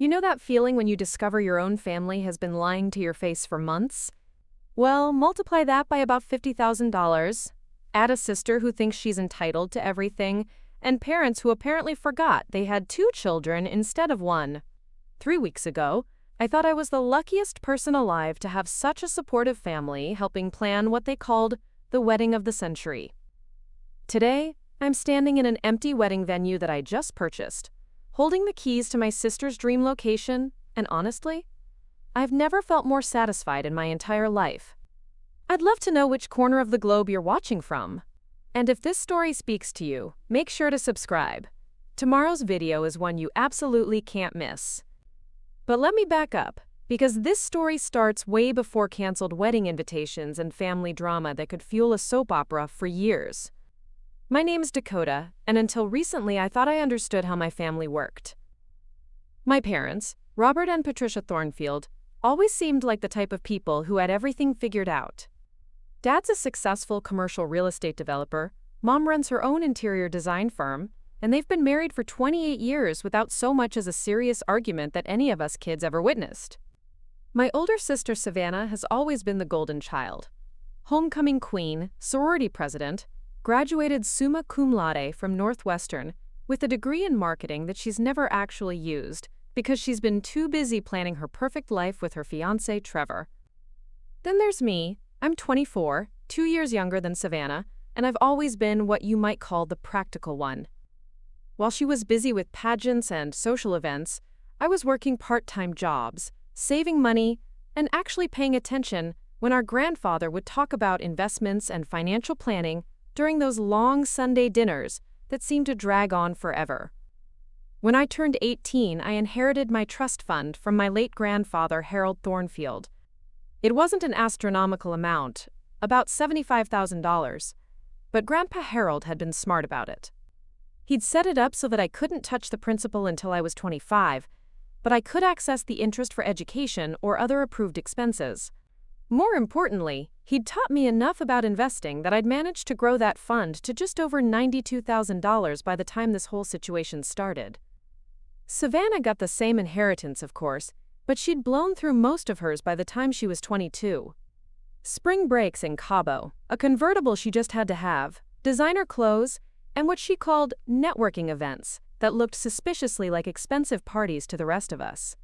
You know that feeling when you discover your own family has been lying to your face for months? Well, multiply that by about $50,000. Add a sister who thinks she's entitled to everything, and parents who apparently forgot they had two children instead of one. 3 weeks ago, I thought I was the luckiest person alive to have such a supportive family helping plan what they called the wedding of the century. Today, I'm standing in an empty wedding venue that I just purchased, holding the keys to my sister's dream location, and honestly, I've never felt more satisfied in my entire life. I'd love to know which corner of the globe you're watching from. And if this story speaks to you, make sure to subscribe. Tomorrow's video is one you absolutely can't miss. But let me back up, because this story starts way before canceled wedding invitations and family drama that could fuel a soap opera for years. My name's Dakota, and until recently I thought I understood how my family worked. My parents, Robert and Patricia Thornfield, always seemed like the type of people who had everything figured out. Dad's a successful commercial real estate developer, Mom runs her own interior design firm, and they've been married for 28 years without so much as a serious argument that any of us kids ever witnessed. My older sister Savannah has always been the golden child. Homecoming queen, sorority president, graduated summa cum laude from Northwestern with a degree in marketing that she's never actually used because she's been too busy planning her perfect life with her fiancé Trevor. Then there's me. I'm 24, 2 years younger than Savannah, and I've always been what you might call the practical one. While she was busy with pageants and social events, I was working part-time jobs, saving money, and actually paying attention when our grandfather would talk about investments and financial planning during those long Sunday dinners that seemed to drag on forever. When I turned 18, I inherited my trust fund from my late grandfather, Harold Thornfield. It wasn't an astronomical amount, about $75,000, but Grandpa Harold had been smart about it. He'd set it up so that I couldn't touch the principal until I was 25, but I could access the interest for education or other approved expenses. More importantly, he'd taught me enough about investing that I'd managed to grow that fund to just over $92,000 by the time this whole situation started. Savannah got the same inheritance, of course, but she'd blown through most of hers by the time she was 22. Spring breaks in Cabo, a convertible she just had to have, designer clothes, and what she called networking events that looked suspiciously like expensive parties to the rest of us.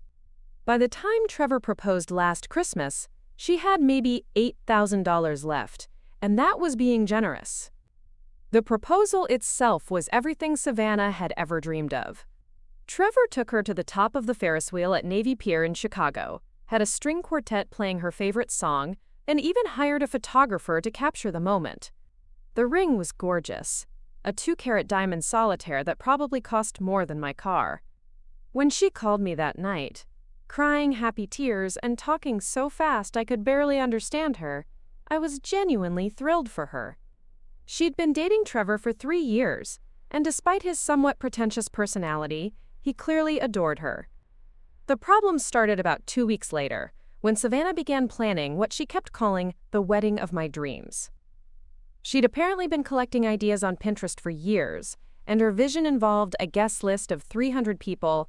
By the time Trevor proposed last Christmas, she had maybe $8,000 left, and that was being generous. The proposal itself was everything Savannah had ever dreamed of. Trevor took her to the top of the Ferris wheel at Navy Pier in Chicago, had a string quartet playing her favorite song, and even hired a photographer to capture the moment. The ring was gorgeous, a 2-carat diamond solitaire that probably cost more than my car. When she called me that night, crying happy tears and talking so fast I could barely understand her, I was genuinely thrilled for her. She'd been dating Trevor for 3 years, and despite his somewhat pretentious personality, he clearly adored her. The problem started about 2 weeks later, when Savannah began planning what she kept calling the wedding of my dreams. She'd apparently been collecting ideas on Pinterest for years, and her vision involved a guest list of 300 people,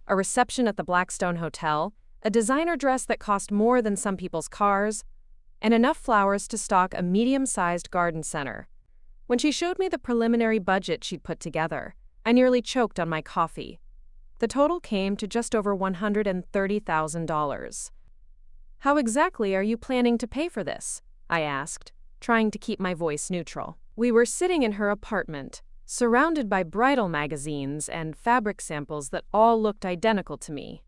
a reception at the Blackstone Hotel, a designer dress that cost more than some people's cars, and enough flowers to stock a medium-sized garden center. When she showed me the preliminary budget she'd put together, I nearly choked on my coffee. The total came to just over $130,000. "How exactly are you planning to pay for this?" I asked, trying to keep my voice neutral. We were sitting in her apartment, surrounded by bridal magazines and fabric samples that all looked identical to me.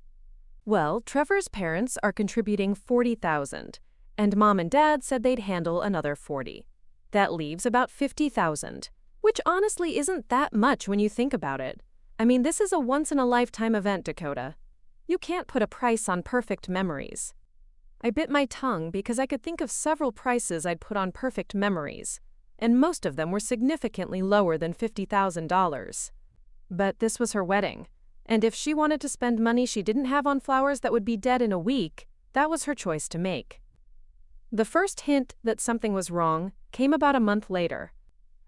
Well, Trevor's parents are contributing $40,000, and Mom and Dad said they'd handle another $40,000. That leaves about $50,000, which honestly isn't that much when you think about it. I mean, this is a once-in-a-lifetime event, Dakota. You can't put a price on perfect memories. I bit my tongue because I could think of several prices I'd put on perfect memories, and most of them were significantly lower than $50,000. But this was her wedding, and if she wanted to spend money she didn't have on flowers that would be dead in a week, that was her choice to make. The first hint that something was wrong came about a month later.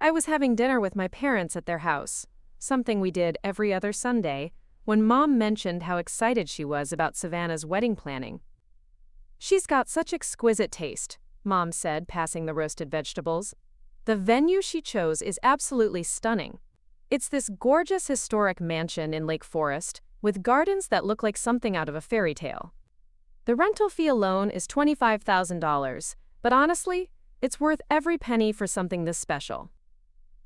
I was having dinner with my parents at their house, something we did every other Sunday, when Mom mentioned how excited she was about Savannah's wedding planning. "She's got such exquisite taste," Mom said, passing the roasted vegetables. "The venue she chose is absolutely stunning. It's this gorgeous historic mansion in Lake Forest, with gardens that look like something out of a fairy tale. The rental fee alone is $25,000, but honestly, it's worth every penny for something this special."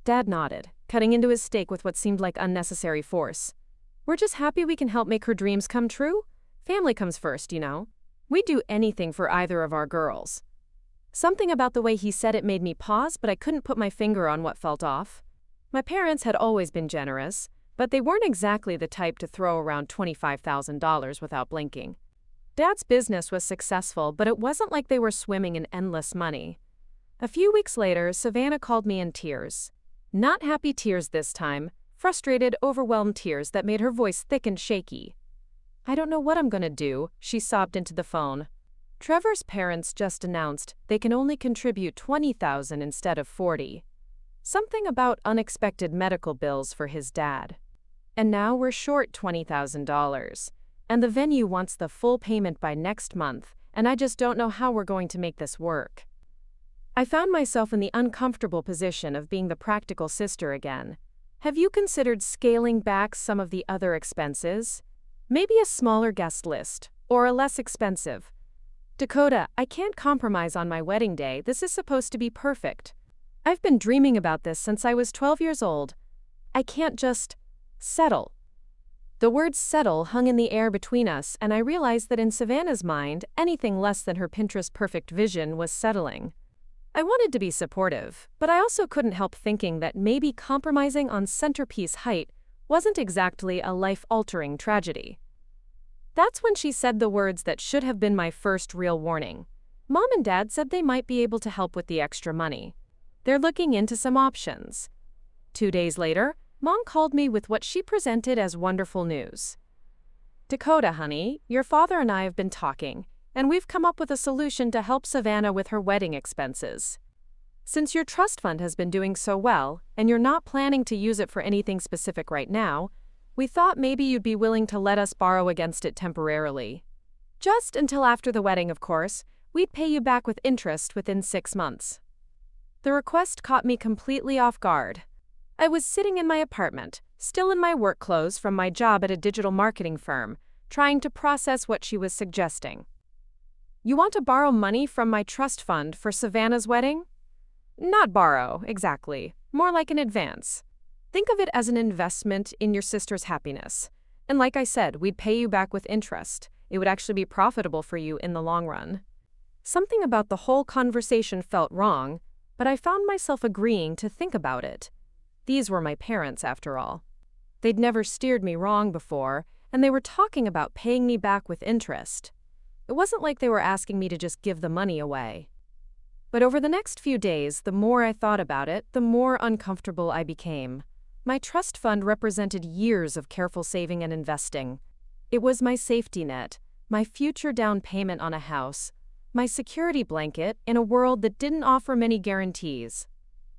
Dad nodded, cutting into his steak with what seemed like unnecessary force. "We're just happy we can help make her dreams come true. Family comes first, you know. We'd do anything for either of our girls." Something about the way he said it made me pause, but I couldn't put my finger on what felt off. My parents had always been generous, but they weren't exactly the type to throw around $25,000 without blinking. Dad's business was successful, but it wasn't like they were swimming in endless money. A few weeks later, Savannah called me in tears. Not happy tears this time, frustrated, overwhelmed tears that made her voice thick and shaky. "I don't know what I'm gonna do," she sobbed into the phone. "Trevor's parents just announced they can only contribute $20,000 instead of $40,000. Something about unexpected medical bills for his dad. And now we're short $20,000. And the venue wants the full payment by next month, and I just don't know how we're going to make this work." I found myself in the uncomfortable position of being the practical sister again. "Have you considered scaling back some of the other expenses? Maybe a smaller guest list, or a less expensive?" "Dakota, I can't compromise on my wedding day. This is supposed to be perfect. I've been dreaming about this since I was 12 years old. I can't just settle." The word settle hung in the air between us, and I realized that in Savannah's mind, anything less than her Pinterest-perfect vision was settling. I wanted to be supportive, but I also couldn't help thinking that maybe compromising on centerpiece height wasn't exactly a life-altering tragedy. That's when she said the words that should have been my first real warning. "Mom and Dad said they might be able to help with the extra money. They're looking into some options." 2 days later, Mom called me with what she presented as wonderful news. "Dakota, honey, your father and I have been talking, and we've come up with a solution to help Savannah with her wedding expenses. Since your trust fund has been doing so well, and you're not planning to use it for anything specific right now, we thought maybe you'd be willing to let us borrow against it temporarily. Just until after the wedding, of course. We'd pay you back with interest within 6 months." The request caught me completely off guard. I was sitting in my apartment, still in my work clothes from my job at a digital marketing firm, trying to process what she was suggesting. "You want to borrow money from my trust fund for Savannah's wedding?" "Not borrow, exactly. More like an advance. Think of it as an investment in your sister's happiness. And like I said, we'd pay you back with interest. It would actually be profitable for you in the long run." Something about the whole conversation felt wrong, but I found myself agreeing to think about it. These were my parents, after all. They'd never steered me wrong before, and they were talking about paying me back with interest. It wasn't like they were asking me to just give the money away. But over the next few days, the more I thought about it, the more uncomfortable I became. My trust fund represented years of careful saving and investing. It was my safety net, my future down payment on a house, my security blanket in a world that didn't offer many guarantees.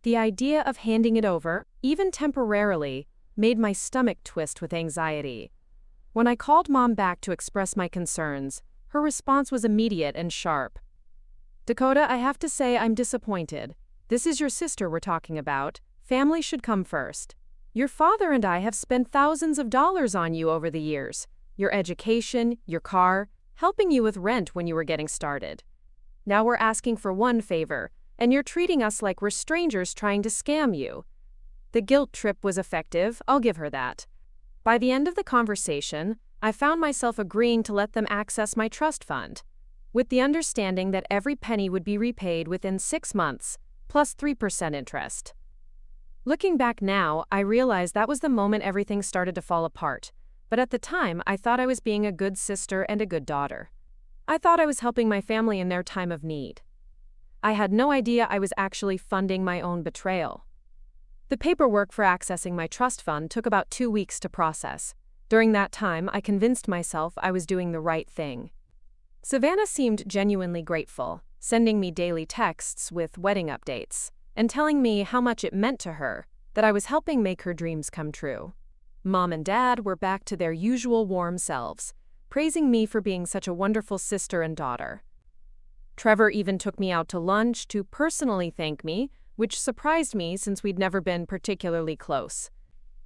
The idea of handing it over, even temporarily, made my stomach twist with anxiety. When I called Mom back to express my concerns, her response was immediate and sharp. "Dakota, I have to say I'm disappointed. This is your sister we're talking about. Family should come first. Your father and I have spent thousands of dollars on you over the years. Your education, your car, helping you with rent when you were getting started. Now we're asking for one favor, and you're treating us like we're strangers trying to scam you." The guilt trip was effective, I'll give her that. By the end of the conversation, I found myself agreeing to let them access my trust fund, with the understanding that every penny would be repaid within 6 months, plus 3% interest. Looking back now, I realize that was the moment everything started to fall apart, but at the time I thought I was being a good sister and a good daughter. I thought I was helping my family in their time of need. I had no idea I was actually funding my own betrayal. The paperwork for accessing my trust fund took about 2 weeks to process. During that time, I convinced myself I was doing the right thing. Savannah seemed genuinely grateful, sending me daily texts with wedding updates, and telling me how much it meant to her that I was helping make her dreams come true. Mom and Dad were back to their usual warm selves, praising me for being such a wonderful sister and daughter. Trevor even took me out to lunch to personally thank me, which surprised me since we'd never been particularly close.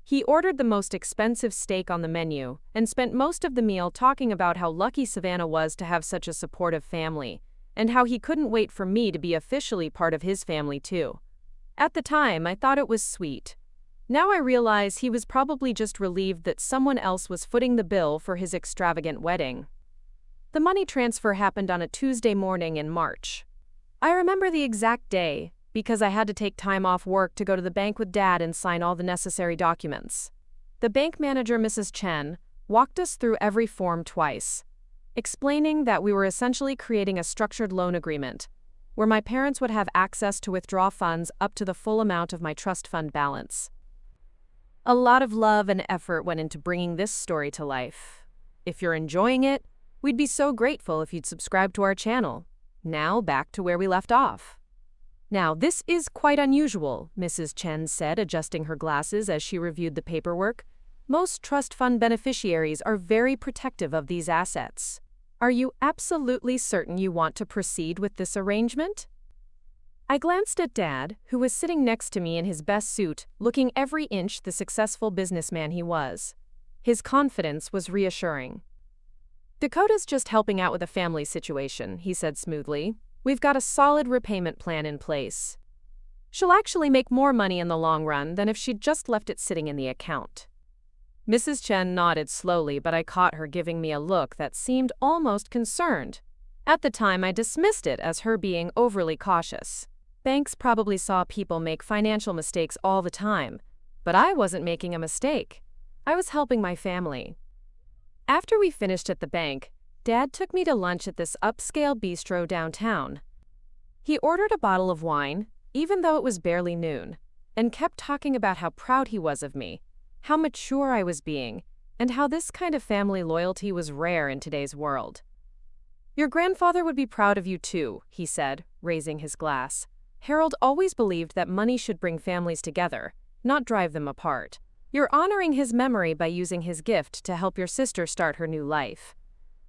He ordered the most expensive steak on the menu and spent most of the meal talking about how lucky Savannah was to have such a supportive family, and how he couldn't wait for me to be officially part of his family too. At the time, I thought it was sweet. Now I realize he was probably just relieved that someone else was footing the bill for his extravagant wedding. The money transfer happened on a Tuesday morning in March. I remember the exact day because I had to take time off work to go to the bank with Dad and sign all the necessary documents. The bank manager, Mrs. Chen, walked us through every form twice, explaining that we were essentially creating a structured loan agreement, where my parents would have access to withdraw funds up to the full amount of my trust fund balance. A lot of love and effort went into bringing this story to life. If you're enjoying it, we'd be so grateful if you'd subscribe to our channel. Now back to where we left off. Now, this is quite unusual, Mrs. Chen said, adjusting her glasses as she reviewed the paperwork. Most trust fund beneficiaries are very protective of these assets. Are you absolutely certain you want to proceed with this arrangement? I glanced at Dad, who was sitting next to me in his best suit, looking every inch the successful businessman he was. His confidence was reassuring. Dakota's just helping out with a family situation, he said smoothly. We've got a solid repayment plan in place. She'll actually make more money in the long run than if she'd just left it sitting in the account. Mrs. Chen nodded slowly, but I caught her giving me a look that seemed almost concerned. At the time, I dismissed it as her being overly cautious. Banks probably saw people make financial mistakes all the time, but I wasn't making a mistake. I was helping my family. After we finished at the bank, Dad took me to lunch at this upscale bistro downtown. He ordered a bottle of wine, even though it was barely noon, and kept talking about how proud he was of me, how mature I was being, and how this kind of family loyalty was rare in today's world. Your grandfather would be proud of you too, he said, raising his glass. Harold always believed that money should bring families together, not drive them apart. You're honoring his memory by using his gift to help your sister start her new life.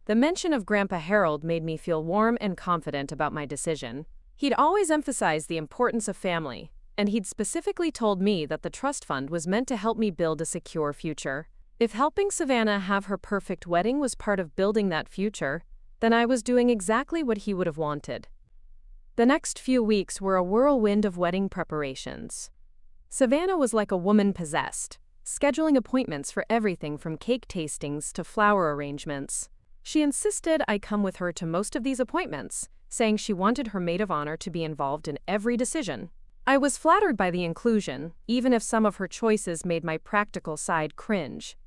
The mention of Grandpa Harold made me feel warm and confident about my decision. He'd always emphasized the importance of family, and he'd specifically told me that the trust fund was meant to help me build a secure future. If helping Savannah have her perfect wedding was part of building that future, then I was doing exactly what he would have wanted. The next few weeks were a whirlwind of wedding preparations. Savannah was like a woman possessed, scheduling appointments for everything from cake tastings to flower arrangements. She insisted I come with her to most of these appointments, saying she wanted her maid of honor to be involved in every decision. I was flattered by the inclusion, even if some of her choices made my practical side cringe.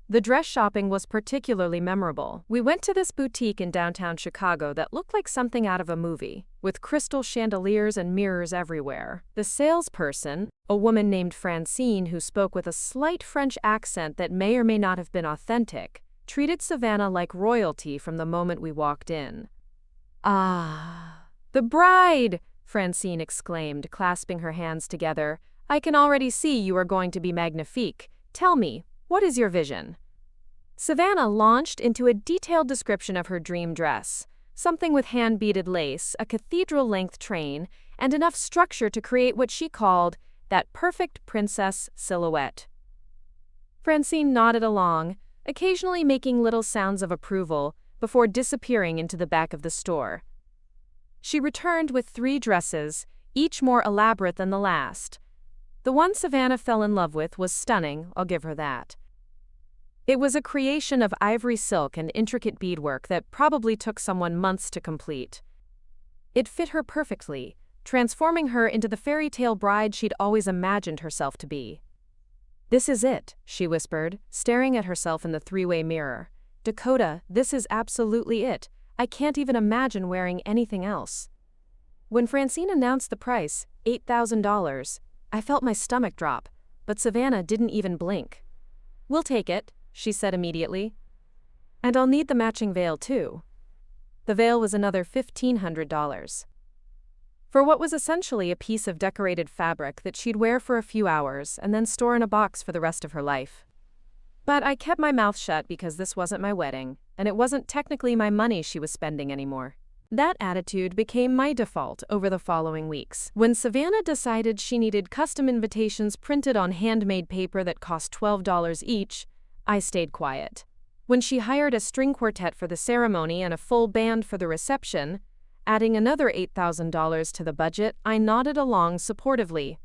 The dress shopping was particularly memorable. We went to this boutique in downtown Chicago that looked like something out of a movie, with crystal chandeliers and mirrors everywhere. The salesperson, a woman named Francine who spoke with a slight French accent that may or may not have been authentic, treated Savannah like royalty from the moment we walked in. "Ah, the bride!" Francine exclaimed, clasping her hands together. "I can already see you are going to be magnifique. Tell me, what is your vision?" Savannah launched into a detailed description of her dream dress, something with hand-beaded lace, a cathedral-length train, and enough structure to create what she called that perfect princess silhouette. Francine nodded along, occasionally making little sounds of approval, before disappearing into the back of the store. She returned with 3 dresses, each more elaborate than the last. The one Savannah fell in love with was stunning, I'll give her that. It was a creation of ivory silk and intricate beadwork that probably took someone months to complete. It fit her perfectly, transforming her into the fairy tale bride she'd always imagined herself to be. "This is it," she whispered, staring at herself in the 3-way mirror. "Dakota, this is absolutely it. I can't even imagine wearing anything else." When Francine announced the price, $8,000, I felt my stomach drop, but Savannah didn't even blink. "We'll take it," she said immediately. "And I'll need the matching veil too." The veil was another $1,500. For what was essentially a piece of decorated fabric that she'd wear for a few hours and then store in a box for the rest of her life. But I kept my mouth shut because this wasn't my wedding, and it wasn't technically my money she was spending anymore. That attitude became my default over the following weeks. When Savannah decided she needed custom invitations printed on handmade paper that cost $12 each, I stayed quiet. When she hired a string quartet for the ceremony and a full band for the reception, adding another $8,000 to the budget, I nodded along supportively.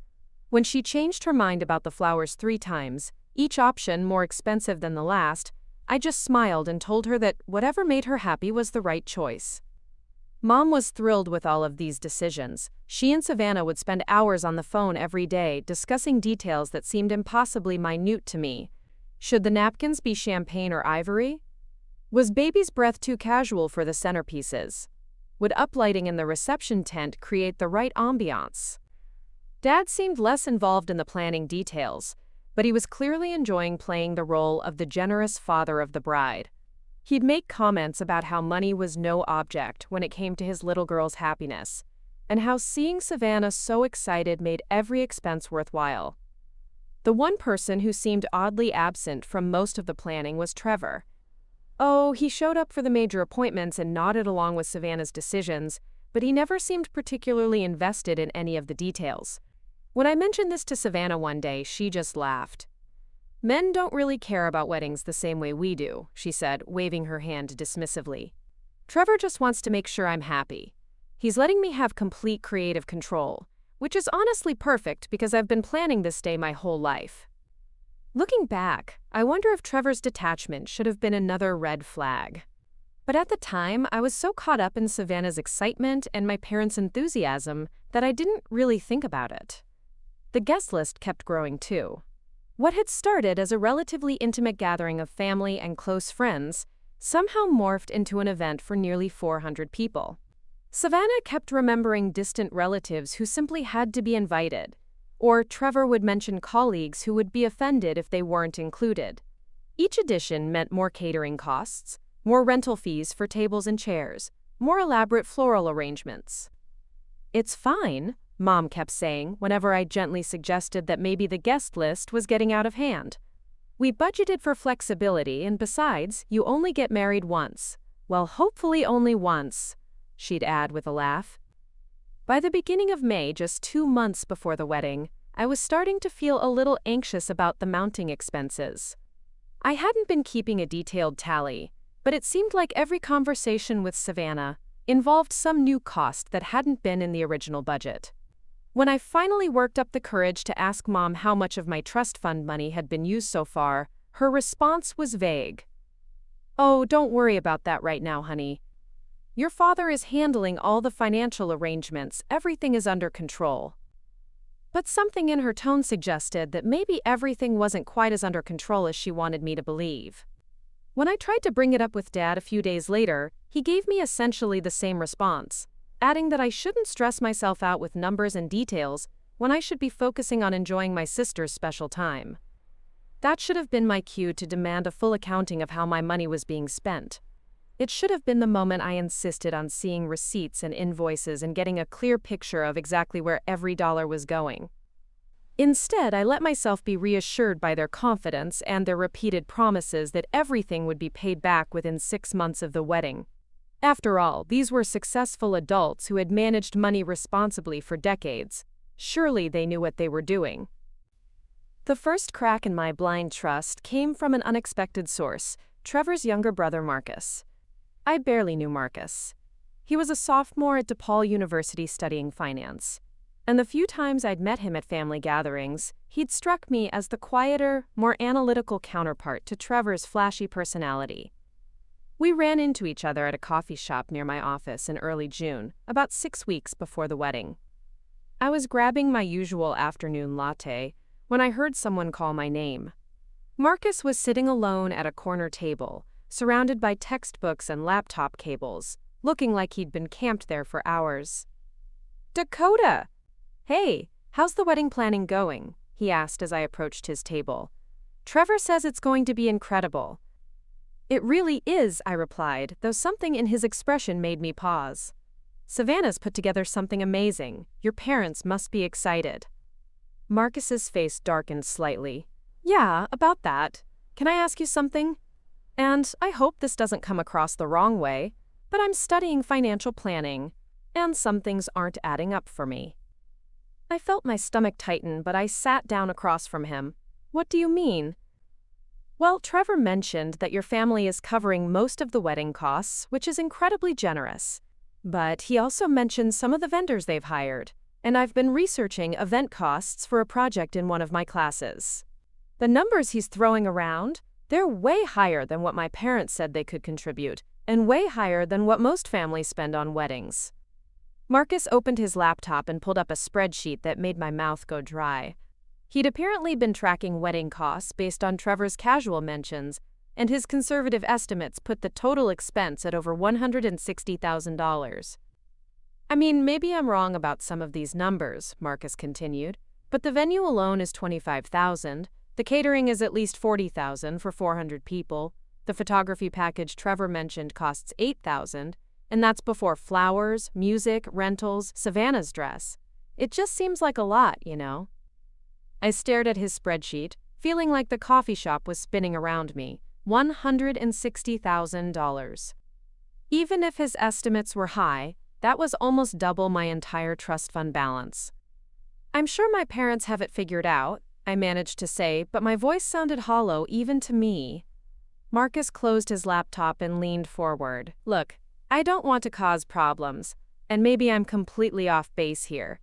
When she changed her mind about the flowers 3 times, each option more expensive than the last, I just smiled and told her that whatever made her happy was the right choice. Mom was thrilled with all of these decisions. She and Savannah would spend hours on the phone every day discussing details that seemed impossibly minute to me. Should the napkins be champagne or ivory? Was baby's breath too casual for the centerpieces? Would uplighting in the reception tent create the right ambiance? Dad seemed less involved in the planning details, but he was clearly enjoying playing the role of the generous father of the bride. He'd make comments about how money was no object when it came to his little girl's happiness, and how seeing Savannah so excited made every expense worthwhile. The one person who seemed oddly absent from most of the planning was Trevor. Oh, he showed up for the major appointments and nodded along with Savannah's decisions, but he never seemed particularly invested in any of the details. When I mentioned this to Savannah one day, she just laughed. "Men don't really care about weddings the same way we do," she said, waving her hand dismissively. "Trevor just wants to make sure I'm happy. He's letting me have complete creative control, which is honestly perfect because I've been planning this day my whole life." Looking back, I wonder if Trevor's detachment should have been another red flag. But at the time, I was so caught up in Savannah's excitement and my parents' enthusiasm that I didn't really think about it. The guest list kept growing too. What had started as a relatively intimate gathering of family and close friends somehow morphed into an event for nearly 400 people. Savannah kept remembering distant relatives who simply had to be invited, or Trevor would mention colleagues who would be offended if they weren't included. Each addition meant more catering costs, more rental fees for tables and chairs, more elaborate floral arrangements. "It's fine," Mom kept saying whenever I gently suggested that maybe the guest list was getting out of hand. "We budgeted for flexibility, and besides, you only get married once. Well, hopefully only once," she'd add with a laugh. By the beginning of May, just 2 months before the wedding, I was starting to feel a little anxious about the mounting expenses. I hadn't been keeping a detailed tally, but it seemed like every conversation with Savannah involved some new cost that hadn't been in the original budget. When I finally worked up the courage to ask Mom how much of my trust fund money had been used so far, her response was vague. "Oh, don't worry about that right now, honey. Your father is handling all the financial arrangements. Everything is under control." But something in her tone suggested that maybe everything wasn't quite as under control as she wanted me to believe. When I tried to bring it up with Dad a few days later, he gave me essentially the same response, adding that I shouldn't stress myself out with numbers and details when I should be focusing on enjoying my sister's special time. That should have been my cue to demand a full accounting of how my money was being spent. It should have been the moment I insisted on seeing receipts and invoices and getting a clear picture of exactly where every dollar was going. Instead, I let myself be reassured by their confidence and their repeated promises that everything would be paid back within 6 months of the wedding. After all, these were successful adults who had managed money responsibly for decades. Surely they knew what they were doing. The first crack in my blind trust came from an unexpected source, Trevor's younger brother Marcus. I barely knew Marcus. He was a sophomore at DePaul University studying finance. And the few times I'd met him at family gatherings, he'd struck me as the quieter, more analytical counterpart to Trevor's flashy personality. We ran into each other at a coffee shop near my office in early June, about 6 weeks before the wedding. I was grabbing my usual afternoon latte when I heard someone call my name. Marcus was sitting alone at a corner table, surrounded by textbooks and laptop cables, looking like he'd been camped there for hours. "Dakota! Hey, how's the wedding planning going?" he asked as I approached his table. "Trevor says it's going to be incredible." "It really is," I replied, though something in his expression made me pause. "Savannah's put together something amazing. Your parents must be excited." Marcus's face darkened slightly. "Yeah, about that. can I ask you something? And I hope this doesn't come across the wrong way, but I'm studying financial planning, and some things aren't adding up for me. I felt my stomach tighten, but I sat down across from him. What do you mean? Well, Trevor mentioned that your family is covering most of the wedding costs, which is incredibly generous. But he also mentioned some of the vendors they've hired, and I've been researching event costs for a project in one of my classes. The numbers he's throwing around, they're way higher than what my parents said they could contribute, and way higher than what most families spend on weddings. Marcus opened his laptop and pulled up a spreadsheet that made my mouth go dry. He'd apparently been tracking wedding costs based on Trevor's casual mentions, and his conservative estimates put the total expense at over $160,000. I mean, maybe I'm wrong about some of these numbers, Marcus continued, but the venue alone is $25,000, the catering is at least $40,000 for 400 people, the photography package Trevor mentioned costs $8,000, and that's before flowers, music, rentals, Savannah's dress. It just seems like a lot, you know? I stared at his spreadsheet, feeling like the coffee shop was spinning around me. $160,000. Even if his estimates were high, that was almost double my entire trust fund balance. I'm sure my parents have it figured out, I managed to say, but my voice sounded hollow even to me. Marcus closed his laptop and leaned forward. Look, I don't want to cause problems, and maybe I'm completely off base here,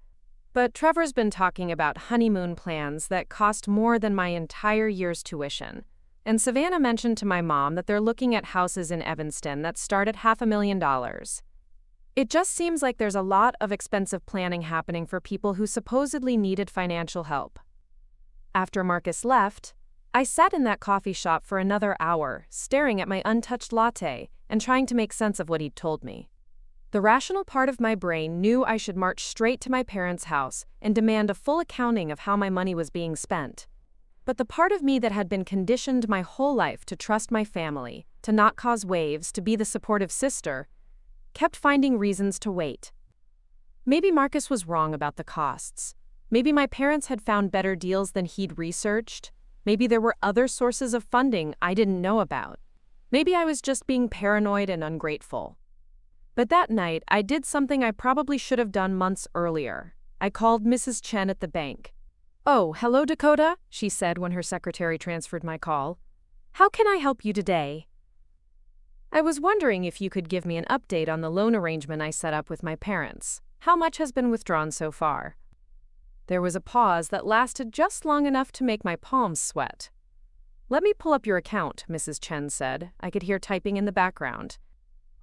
but Trevor's been talking about honeymoon plans that cost more than my entire year's tuition. And Savannah mentioned to my mom that they're looking at houses in Evanston that start at $500,000. It just seems like there's a lot of expensive planning happening for people who supposedly needed financial help. After Marcus left, I sat in that coffee shop for another hour, staring at my untouched latte and trying to make sense of what he'd told me. The rational part of my brain knew I should march straight to my parents' house and demand a full accounting of how my money was being spent. But the part of me that had been conditioned my whole life to trust my family, to not cause waves, to be the supportive sister, kept finding reasons to wait. Maybe Marcus was wrong about the costs. Maybe my parents had found better deals than he'd researched. Maybe there were other sources of funding I didn't know about. Maybe I was just being paranoid and ungrateful. But that night, I did something I probably should have done months earlier. I called Mrs. Chen at the bank. "Oh, hello, Dakota," she said when her secretary transferred my call. "How can I help you today?" "I was wondering if you could give me an update on the loan arrangement I set up with my parents. How much has been withdrawn so far?" There was a pause that lasted just long enough to make my palms sweat. "Let me pull up your account," Mrs. Chen said. I could hear typing in the background.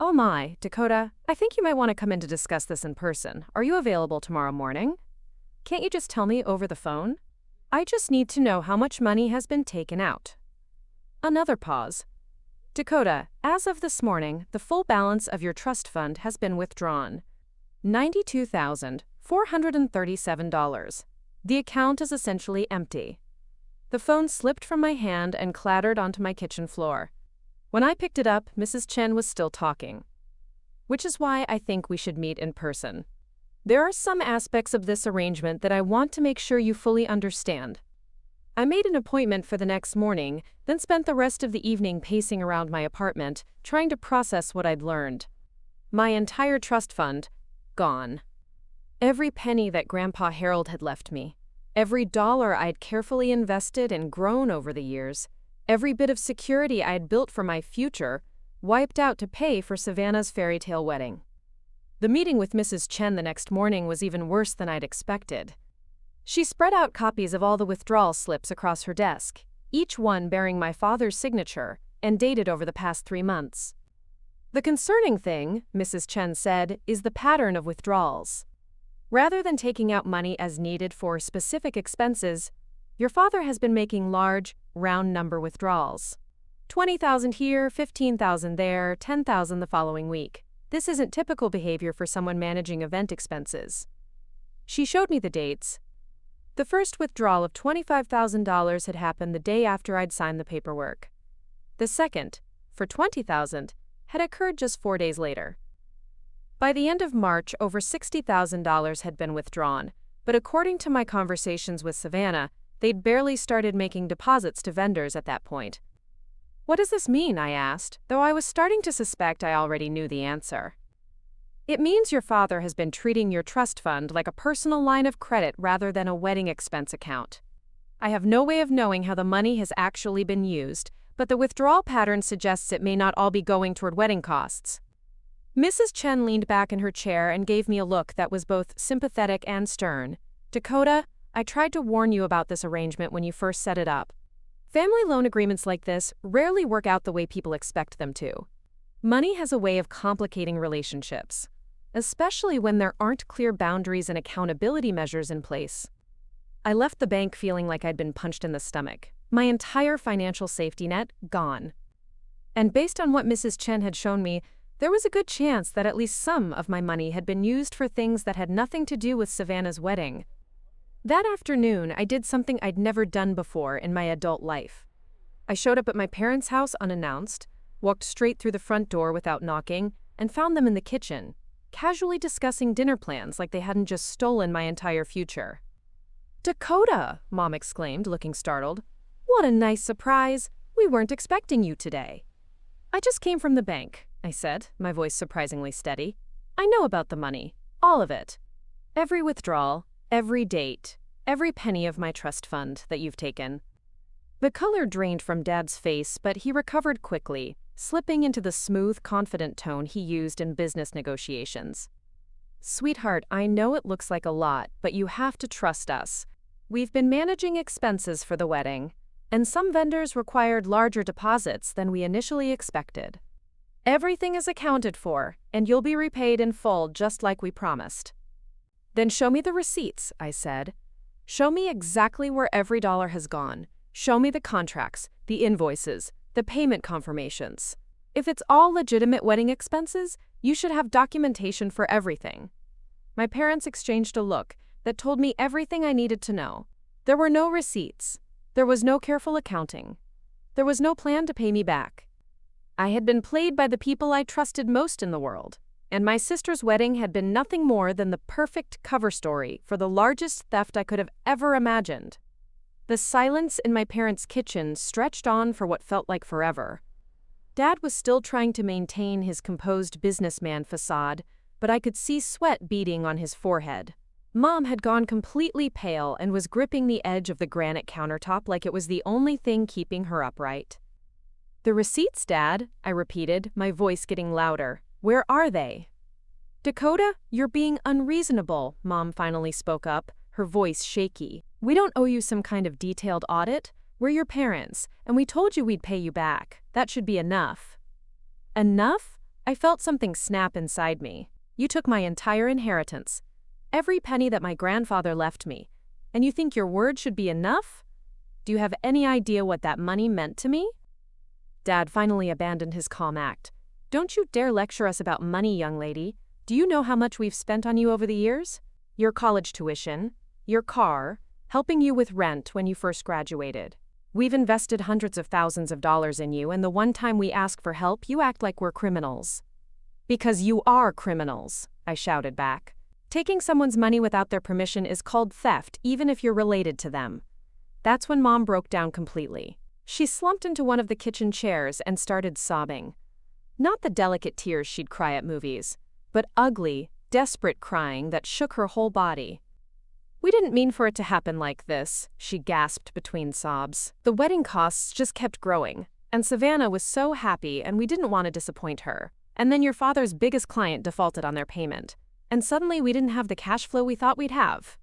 "Oh my, Dakota, I think you might want to come in to discuss this in person. Are you available tomorrow morning? Can't you just tell me over the phone? I just need to know how much money has been taken out." Another pause. "Dakota, as of this morning, the full balance of your trust fund has been withdrawn. $92,437. The account is essentially empty." The phone slipped from my hand and clattered onto my kitchen floor. When I picked it up, Mrs. Chen was still talking. "Which is why I think we should meet in person. There are some aspects of this arrangement that I want to make sure you fully understand." I made an appointment for the next morning, then spent the rest of the evening pacing around my apartment, trying to process what I'd learned. My entire trust fund, gone. Every penny that Grandpa Harold had left me, every dollar I'd carefully invested and grown over the years, every bit of security I had built for my future, wiped out to pay for Savannah's fairy tale wedding. The meeting with Mrs. Chen the next morning was even worse than I'd expected. She spread out copies of all the withdrawal slips across her desk, each one bearing my father's signature and dated over the past 3 months. "The concerning thing," Mrs. Chen said, "is the pattern of withdrawals. Rather than taking out money as needed for specific expenses, your father has been making large, round number withdrawals. 20,000 here, 15,000 there, 10,000 the following week. This isn't typical behavior for someone managing event expenses." She showed me the dates. The first withdrawal of $25,000 had happened the day after I'd signed the paperwork. The second, for $20,000, had occurred just 4 days later. By the end of March, over $60,000 had been withdrawn, but according to my conversations with Savannah, they'd barely started making deposits to vendors at that point. What does this mean? I asked, though I was starting to suspect I already knew the answer. It means your father has been treating your trust fund like a personal line of credit rather than a wedding expense account. I have no way of knowing how the money has actually been used, but the withdrawal pattern suggests it may not all be going toward wedding costs. Mrs. Chen leaned back in her chair and gave me a look that was both sympathetic and stern. Dakota, I tried to warn you about this arrangement when you first set it up. Family loan agreements like this rarely work out the way people expect them to. Money has a way of complicating relationships, especially when there aren't clear boundaries and accountability measures in place. I left the bank feeling like I'd been punched in the stomach. My entire financial safety net gone. And based on what Mrs. Chen had shown me, there was a good chance that at least some of my money had been used for things that had nothing to do with Savannah's wedding. That afternoon, I did something I'd never done before in my adult life. I showed up at my parents' house unannounced, walked straight through the front door without knocking, and found them in the kitchen, casually discussing dinner plans like they hadn't just stolen my entire future. "Dakota!" Mom exclaimed, looking startled. "What a nice surprise! We weren't expecting you today." "I just came from the bank," I said, my voice surprisingly steady. "I know about the money. All of it. Every withdrawal, every date, every penny of my trust fund that you've taken." The color drained from Dad's face, but he recovered quickly, slipping into the smooth, confident tone he used in business negotiations. "Sweetheart, I know it looks like a lot, but you have to trust us. We've been managing expenses for the wedding, and some vendors required larger deposits than we initially expected. Everything is accounted for, and you'll be repaid in full just like we promised." "Then show me the receipts," I said. "Show me exactly where every dollar has gone. Show me the contracts, the invoices, the payment confirmations. If it's all legitimate wedding expenses, you should have documentation for everything." My parents exchanged a look that told me everything I needed to know. There were no receipts. There was no careful accounting. There was no plan to pay me back. I had been played by the people I trusted most in the world, and my sister's wedding had been nothing more than the perfect cover story for the largest theft I could have ever imagined. The silence in my parents' kitchen stretched on for what felt like forever. Dad was still trying to maintain his composed businessman facade, but I could see sweat beading on his forehead. Mom had gone completely pale and was gripping the edge of the granite countertop like it was the only thing keeping her upright. "The receipts, Dad," I repeated, my voice getting louder. "Where are they?" "Dakota, you're being unreasonable," Mom finally spoke up, her voice shaky. "We don't owe you some kind of detailed audit. We're your parents, and we told you we'd pay you back. That should be enough." "Enough?" I felt something snap inside me. "You took my entire inheritance, every penny that my grandfather left me, and you think your word should be enough? Do you have any idea what that money meant to me?" Dad finally abandoned his calm act. "Don't you dare lecture us about money, young lady. Do you know how much we've spent on you over the years? Your college tuition, your car, helping you with rent when you first graduated. We've invested hundreds of thousands of dollars in you, and the one time we ask for help, you act like we're criminals." "Because you are criminals," I shouted back. "Taking someone's money without their permission is called theft, even if you're related to them." That's when Mom broke down completely. She slumped into one of the kitchen chairs and started sobbing. Not the delicate tears she'd cry at movies, but ugly, desperate crying that shook her whole body. "We didn't mean for it to happen like this," she gasped between sobs. "The wedding costs just kept growing, and Savannah was so happy and we didn't want to disappoint her. And then your father's biggest client defaulted on their payment, and suddenly we didn't have the cash flow we thought we'd have."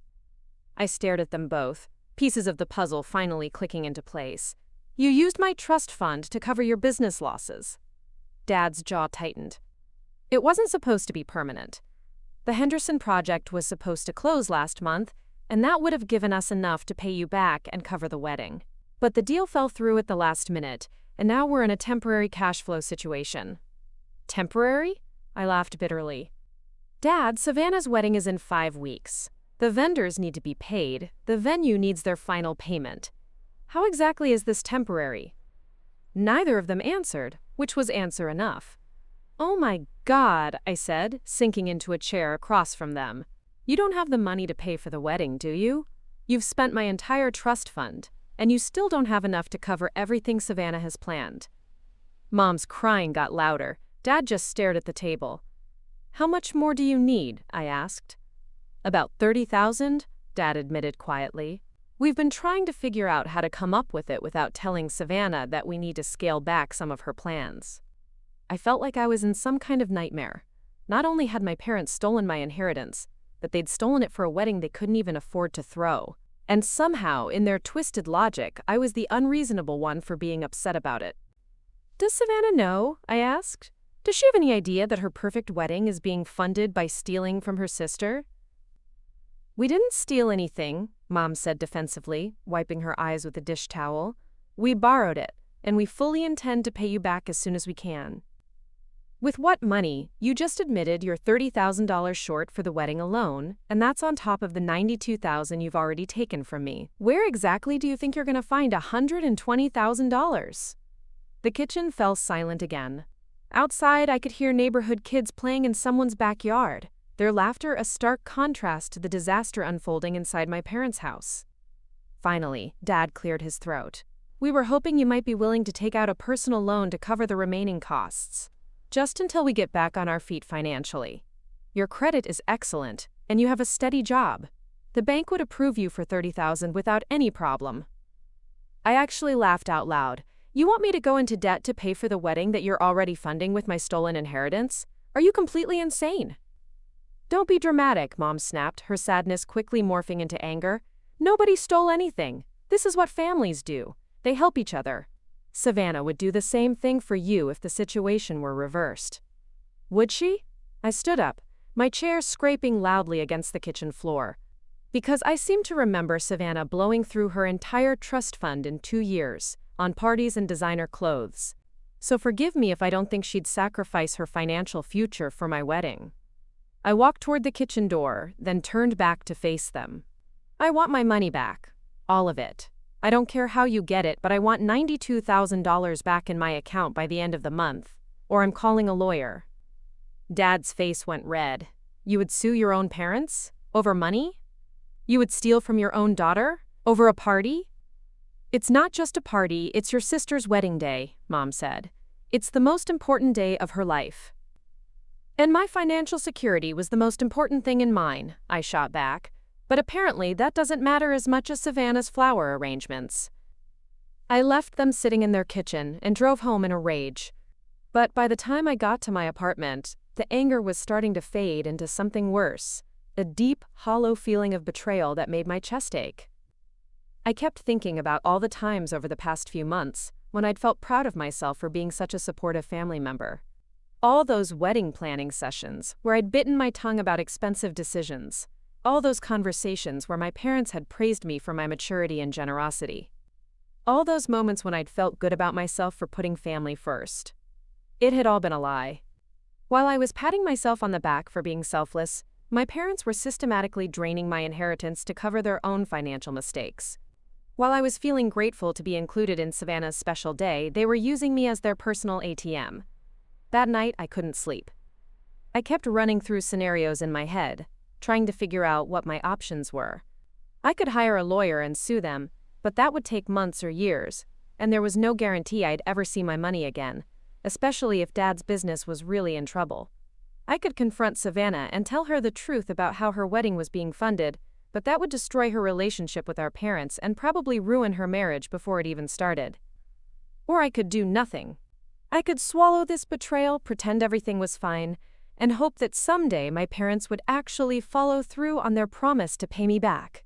I stared at them both, pieces of the puzzle finally clicking into place. "You used my trust fund to cover your business losses." Dad's jaw tightened. "It wasn't supposed to be permanent. The Henderson project was supposed to close last month, and that would have given us enough to pay you back and cover the wedding. But the deal fell through at the last minute, and now we're in a temporary cash flow situation." "Temporary?" I laughed bitterly. "Dad, Savannah's wedding is in 5 weeks. The vendors need to be paid. The venue needs their final payment. How exactly is this temporary?" Neither of them answered, which was answer enough. "Oh my God," I said, sinking into a chair across from them. "You don't have the money to pay for the wedding, do you? You've spent my entire trust fund, and you still don't have enough to cover everything Savannah has planned. Mom's crying got louder. Dad just stared at the table. "How much more do you need?" I asked. "About 30,000, Dad admitted quietly. "We've been trying to figure out how to come up with it without telling Savannah that we need to scale back some of her plans." I felt like I was in some kind of nightmare. Not only had my parents stolen my inheritance, but they'd stolen it for a wedding they couldn't even afford to throw. And somehow, in their twisted logic, I was the unreasonable one for being upset about it. "Does Savannah know?" I asked. "Does she have any idea that her perfect wedding is being funded by stealing from her sister?" "We didn't steal anything," Mom said defensively, wiping her eyes with a dish towel. "We borrowed it, and we fully intend to pay you back as soon as we can." "With what money? You just admitted you're $30,000 short for the wedding alone, and that's on top of the $92,000 you've already taken from me. Where exactly do you think you're going to find $120,000? The kitchen fell silent again. Outside, I could hear neighborhood kids playing in someone's backyard, their laughter a stark contrast to the disaster unfolding inside my parents' house. Finally, Dad cleared his throat. "We were hoping you might be willing to take out a personal loan to cover the remaining costs, just until we get back on our feet financially. Your credit is excellent, and you have a steady job. The bank would approve you for $30,000 without any problem." I actually laughed out loud. "You want me to go into debt to pay for the wedding that you're already funding with my stolen inheritance? Are you completely insane?" "Don't be dramatic," Mom snapped, her sadness quickly morphing into anger. "Nobody stole anything. This is what families do. They help each other. Savannah would do the same thing for you if the situation were reversed." "Would she?" I stood up, my chair scraping loudly against the kitchen floor. Because I seem to remember Savannah blowing through her entire trust fund in 2 years, on parties and designer clothes. So forgive me if I don't think she'd sacrifice her financial future for my wedding. I walked toward the kitchen door, then turned back to face them. "I want my money back. All of it. I don't care how you get it, but I want $92,000 back in my account by the end of the month, or I'm calling a lawyer." Dad's face went red. "You would sue your own parents? Over money? You would steal from your own daughter? Over a party?" "It's not just a party, it's your sister's wedding day," Mom said. "It's the most important day of her life." "And my financial security was the most important thing in mine," I shot back. "But apparently that doesn't matter as much as Savannah's flower arrangements." I left them sitting in their kitchen and drove home in a rage. But by the time I got to my apartment, the anger was starting to fade into something worse, a deep, hollow feeling of betrayal that made my chest ache. I kept thinking about all the times over the past few months when I'd felt proud of myself for being such a supportive family member. All those wedding planning sessions where I'd bitten my tongue about expensive decisions. All those conversations where my parents had praised me for my maturity and generosity. All those moments when I'd felt good about myself for putting family first. It had all been a lie. While I was patting myself on the back for being selfless, my parents were systematically draining my inheritance to cover their own financial mistakes. While I was feeling grateful to be included in Savannah's special day, they were using me as their personal ATM. That night, I couldn't sleep. I kept running through scenarios in my head, trying to figure out what my options were. I could hire a lawyer and sue them, but that would take months or years, and there was no guarantee I'd ever see my money again, especially if Dad's business was really in trouble. I could confront Savannah and tell her the truth about how her wedding was being funded, but that would destroy her relationship with our parents and probably ruin her marriage before it even started. Or I could do nothing. I could swallow this betrayal, pretend everything was fine, and hope that someday my parents would actually follow through on their promise to pay me back.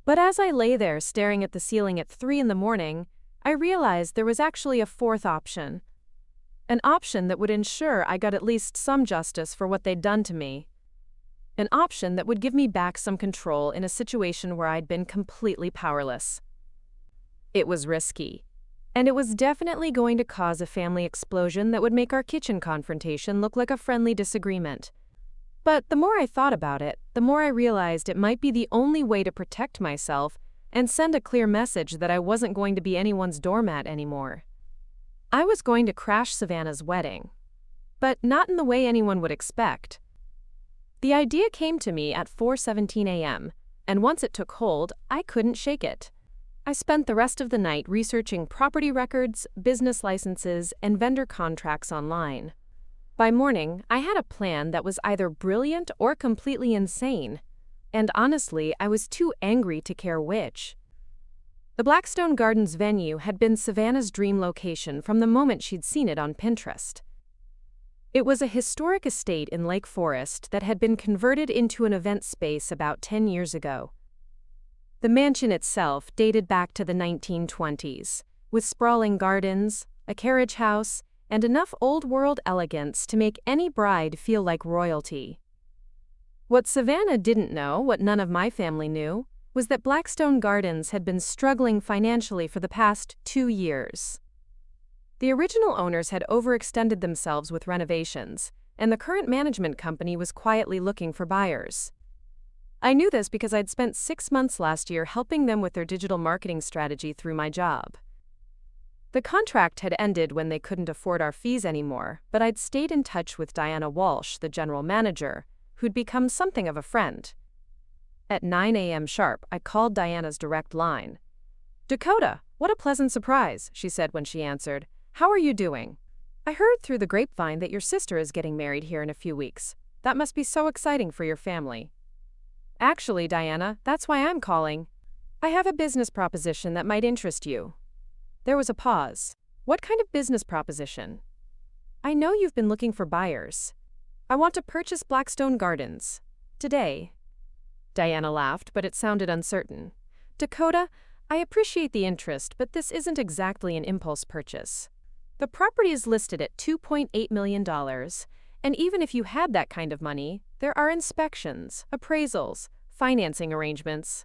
But as I lay there staring at the ceiling at 3 a.m, I realized there was actually a fourth option. An option that would ensure I got at least some justice for what they'd done to me. An option that would give me back some control in a situation where I'd been completely powerless. It was risky. And it was definitely going to cause a family explosion that would make our kitchen confrontation look like a friendly disagreement. But the more I thought about it, the more I realized it might be the only way to protect myself and send a clear message that I wasn't going to be anyone's doormat anymore. I was going to crash Savannah's wedding. But not in the way anyone would expect. The idea came to me at 4:17 a.m., and once it took hold, I couldn't shake it. I spent the rest of the night researching property records, business licenses, and vendor contracts online. By morning, I had a plan that was either brilliant or completely insane. And honestly, I was too angry to care which. The Blackstone Gardens venue had been Savannah's dream location from the moment she'd seen it on Pinterest. It was a historic estate in Lake Forest that had been converted into an event space about 10 years ago. The mansion itself dated back to the 1920s, with sprawling gardens, a carriage house, and enough old-world elegance to make any bride feel like royalty. What Savannah didn't know, what none of my family knew, was that Blackstone Gardens had been struggling financially for the past 2 years. The original owners had overextended themselves with renovations, and the current management company was quietly looking for buyers. I knew this because I'd spent 6 months last year helping them with their digital marketing strategy through my job. The contract had ended when they couldn't afford our fees anymore, but I'd stayed in touch with Diana Walsh, the general manager, who'd become something of a friend. At 9 a.m. sharp, I called Diana's direct line. "Dakota, what a pleasant surprise," she said when she answered. "How are you doing? I heard through the grapevine that your sister is getting married here in a few weeks. That must be so exciting for your family." "Actually, Diana, that's why I'm calling. I have a business proposition that might interest you." There was a pause. "What kind of business proposition?" "I know you've been looking for buyers. I want to purchase Blackstone Gardens. Today." Diana laughed, but it sounded uncertain. "Dakota, I appreciate the interest, but this isn't exactly an impulse purchase. The property is listed at $2.8 million, and even if you had that kind of money, there are inspections, appraisals, financing arrangements."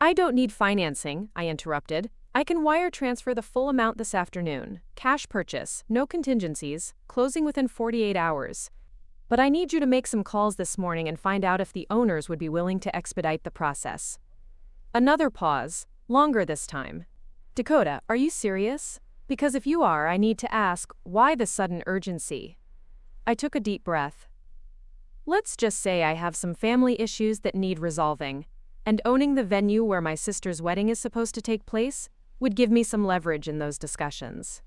"I don't need financing," I interrupted. "I can wire transfer the full amount this afternoon. Cash purchase, no contingencies, closing within 48 hours. But I need you to make some calls this morning and find out if the owners would be willing to expedite the process." Another pause, longer this time. "Dakota, are you serious? Because if you are, I need to ask, why the sudden urgency?" I took a deep breath. "Let's just say I have some family issues that need resolving, and owning the venue where my sister's wedding is supposed to take place would give me some leverage in those discussions."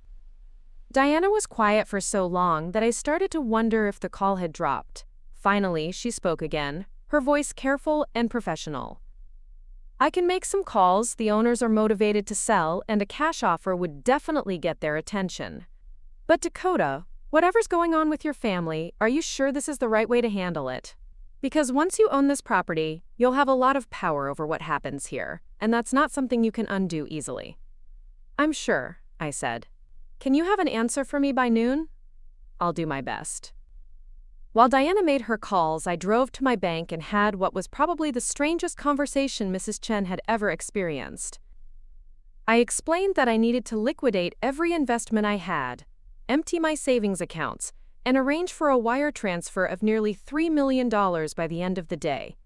Diana was quiet for so long that I started to wonder if the call had dropped. Finally, she spoke again, her voice careful and professional. "I can make some calls, the owners are motivated to sell, and a cash offer would definitely get their attention. But Dakota, whatever's going on with your family, are you sure this is the right way to handle it? Because once you own this property, you'll have a lot of power over what happens here, and that's not something you can undo easily." "I'm sure," I said. "Can you have an answer for me by noon?" "I'll do my best." While Diana made her calls, I drove to my bank and had what was probably the strangest conversation Mrs. Chen had ever experienced. I explained that I needed to liquidate every investment I had, empty my savings accounts, and arrange for a wire transfer of nearly $3 million by the end of the day.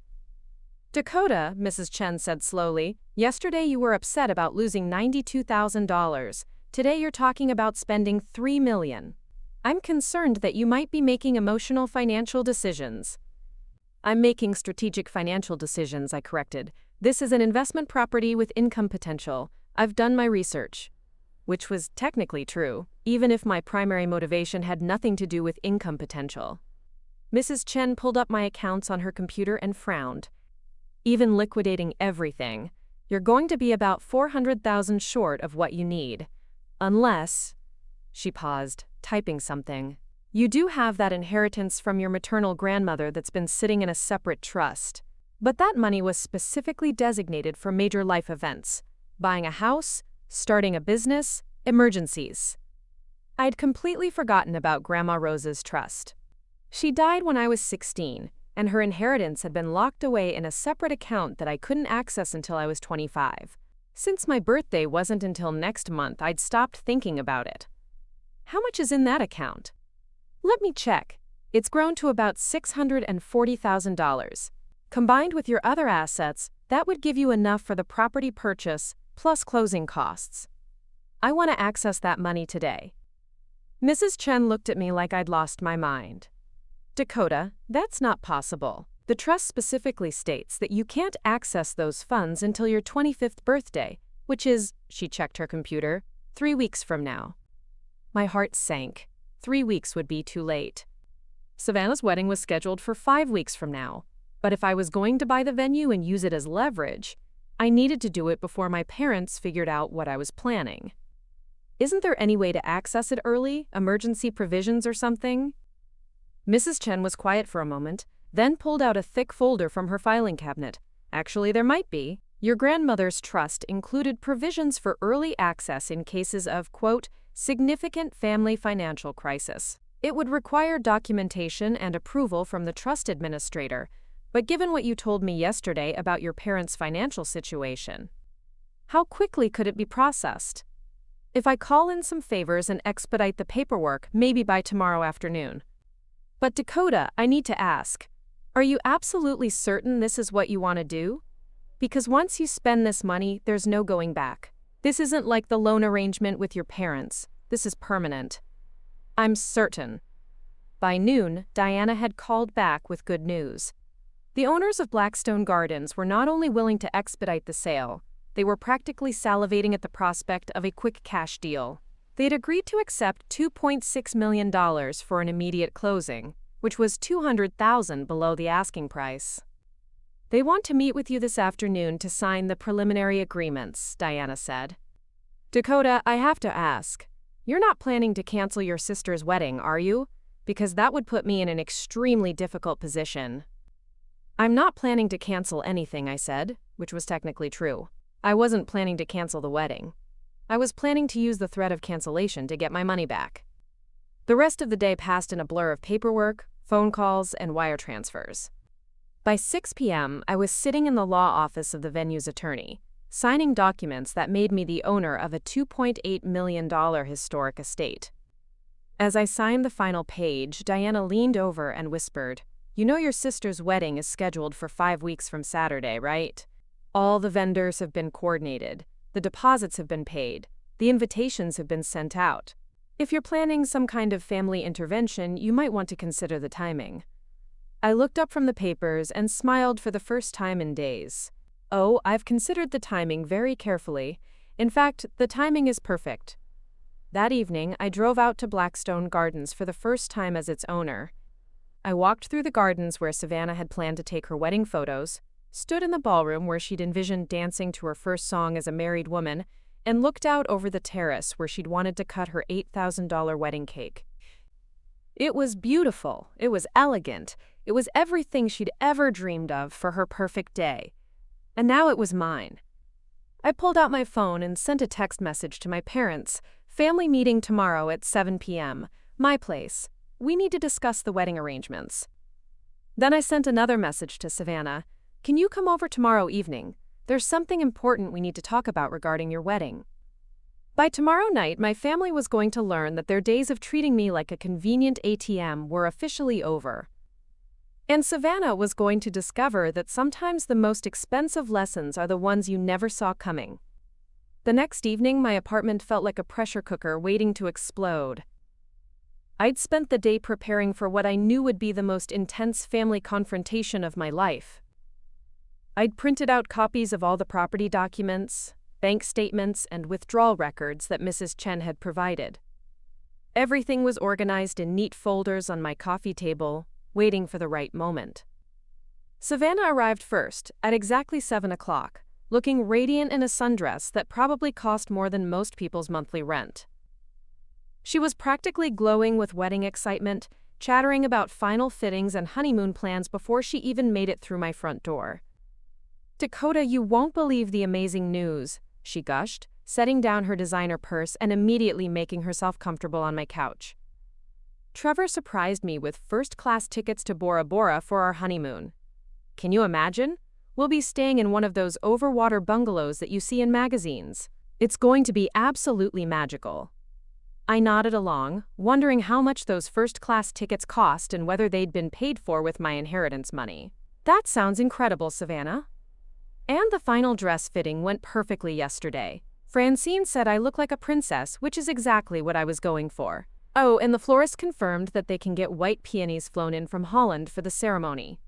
"Dakota," Mrs. Chen said slowly, "yesterday you were upset about losing $92,000. Today you're talking about spending $3 million. I'm concerned that you might be making emotional financial decisions." "I'm making strategic financial decisions," I corrected. "This is an investment property with income potential. I've done my research." Which was technically true, even if my primary motivation had nothing to do with income potential. Mrs. Chen pulled up my accounts on her computer and frowned. "Even liquidating everything, you're going to be about $400,000 short of what you need. Unless..." She paused, typing something. "You do have that inheritance from your maternal grandmother that's been sitting in a separate trust. But that money was specifically designated for major life events. Buying a house, starting a business, emergencies." I'd completely forgotten about Grandma Rose's trust. She died when I was 16, and her inheritance had been locked away in a separate account that I couldn't access until I was 25. Since my birthday wasn't until next month, I'd stopped thinking about it. "How much is in that account?" "Let me check. It's grown to about $640,000. Combined with your other assets, that would give you enough for the property purchase, plus closing costs. I want to access that money today." Mrs. Chen looked at me like I'd lost my mind. "Dakota, that's not possible. The trust specifically states that you can't access those funds until your 25th birthday, which is, she checked her computer, 3 weeks from now. My heart sank. 3 weeks would be too late. Savannah's wedding was scheduled for 5 weeks from now, but if I was going to buy the venue and use it as leverage, I needed to do it before my parents figured out what I was planning. Isn't there any way to access it early, emergency provisions or something? Mrs. Chen was quiet for a moment, then pulled out a thick folder from her filing cabinet. Actually, there might be. Your grandmother's trust included provisions for early access in cases of, quote, significant family financial crisis. It would require documentation and approval from the trust administrator, but given what you told me yesterday about your parents' financial situation, how quickly could it be processed? If I call in some favors and expedite the paperwork, maybe by tomorrow afternoon. But Dakota, I need to ask, are you absolutely certain this is what you want to do? Because once you spend this money, there's no going back. This isn't like the loan arrangement with your parents. This is permanent. I'm certain. By noon, Diana had called back with good news. The owners of Blackstone Gardens were not only willing to expedite the sale, they were practically salivating at the prospect of a quick cash deal. They'd agreed to accept $2.6 million for an immediate closing, which was $200,000 below the asking price. They want to meet with you this afternoon to sign the preliminary agreements, Diana said. Dakota, I have to ask, you're not planning to cancel your sister's wedding, are you? Because that would put me in an extremely difficult position. I'm not planning to cancel anything, I said, which was technically true. I wasn't planning to cancel the wedding. I was planning to use the threat of cancellation to get my money back. The rest of the day passed in a blur of paperwork, phone calls, and wire transfers. By 6 p.m., I was sitting in the law office of the venue's attorney, signing documents that made me the owner of a $2.8 million historic estate. As I signed the final page, Diana leaned over and whispered, "You know your sister's wedding is scheduled for 5 weeks from Saturday, right? All the vendors have been coordinated, the deposits have been paid, the invitations have been sent out. If you're planning some kind of family intervention, you might want to consider the timing." I looked up from the papers and smiled for the first time in days. Oh, I've considered the timing very carefully. In fact, the timing is perfect. That evening, I drove out to Blackstone Gardens for the first time as its owner. I walked through the gardens where Savannah had planned to take her wedding photos, stood in the ballroom where she'd envisioned dancing to her first song as a married woman, and looked out over the terrace where she'd wanted to cut her $8,000 wedding cake. It was beautiful, it was elegant, it was everything she'd ever dreamed of for her perfect day. And now it was mine. I pulled out my phone and sent a text message to my parents. Family meeting tomorrow at 7 p.m. My place. We need to discuss the wedding arrangements. Then I sent another message to Savannah. Can you come over tomorrow evening? There's something important we need to talk about regarding your wedding. By tomorrow night, my family was going to learn that their days of treating me like a convenient ATM were officially over. And Savannah was going to discover that sometimes the most expensive lessons are the ones you never saw coming. The next evening, my apartment felt like a pressure cooker waiting to explode. I'd spent the day preparing for what I knew would be the most intense family confrontation of my life. I'd printed out copies of all the property documents, bank statements, and withdrawal records that Mrs. Chen had provided. Everything was organized in neat folders on my coffee table, waiting for the right moment. Savannah arrived first, at exactly 7 o'clock, looking radiant in a sundress that probably cost more than most people's monthly rent. She was practically glowing with wedding excitement, chattering about final fittings and honeymoon plans before she even made it through my front door. "Dakota, you won't believe the amazing news," she gushed, setting down her designer purse and immediately making herself comfortable on my couch. "Trevor surprised me with first-class tickets to Bora Bora for our honeymoon. Can you imagine? We'll be staying in one of those overwater bungalows that you see in magazines. It's going to be absolutely magical." I nodded along, wondering how much those first-class tickets cost and whether they'd been paid for with my inheritance money. "That sounds incredible, Savannah." "And the final dress fitting went perfectly yesterday. Francine said I look like a princess, which is exactly what I was going for. Oh, and the florist confirmed that they can get white peonies flown in from Holland for the ceremony.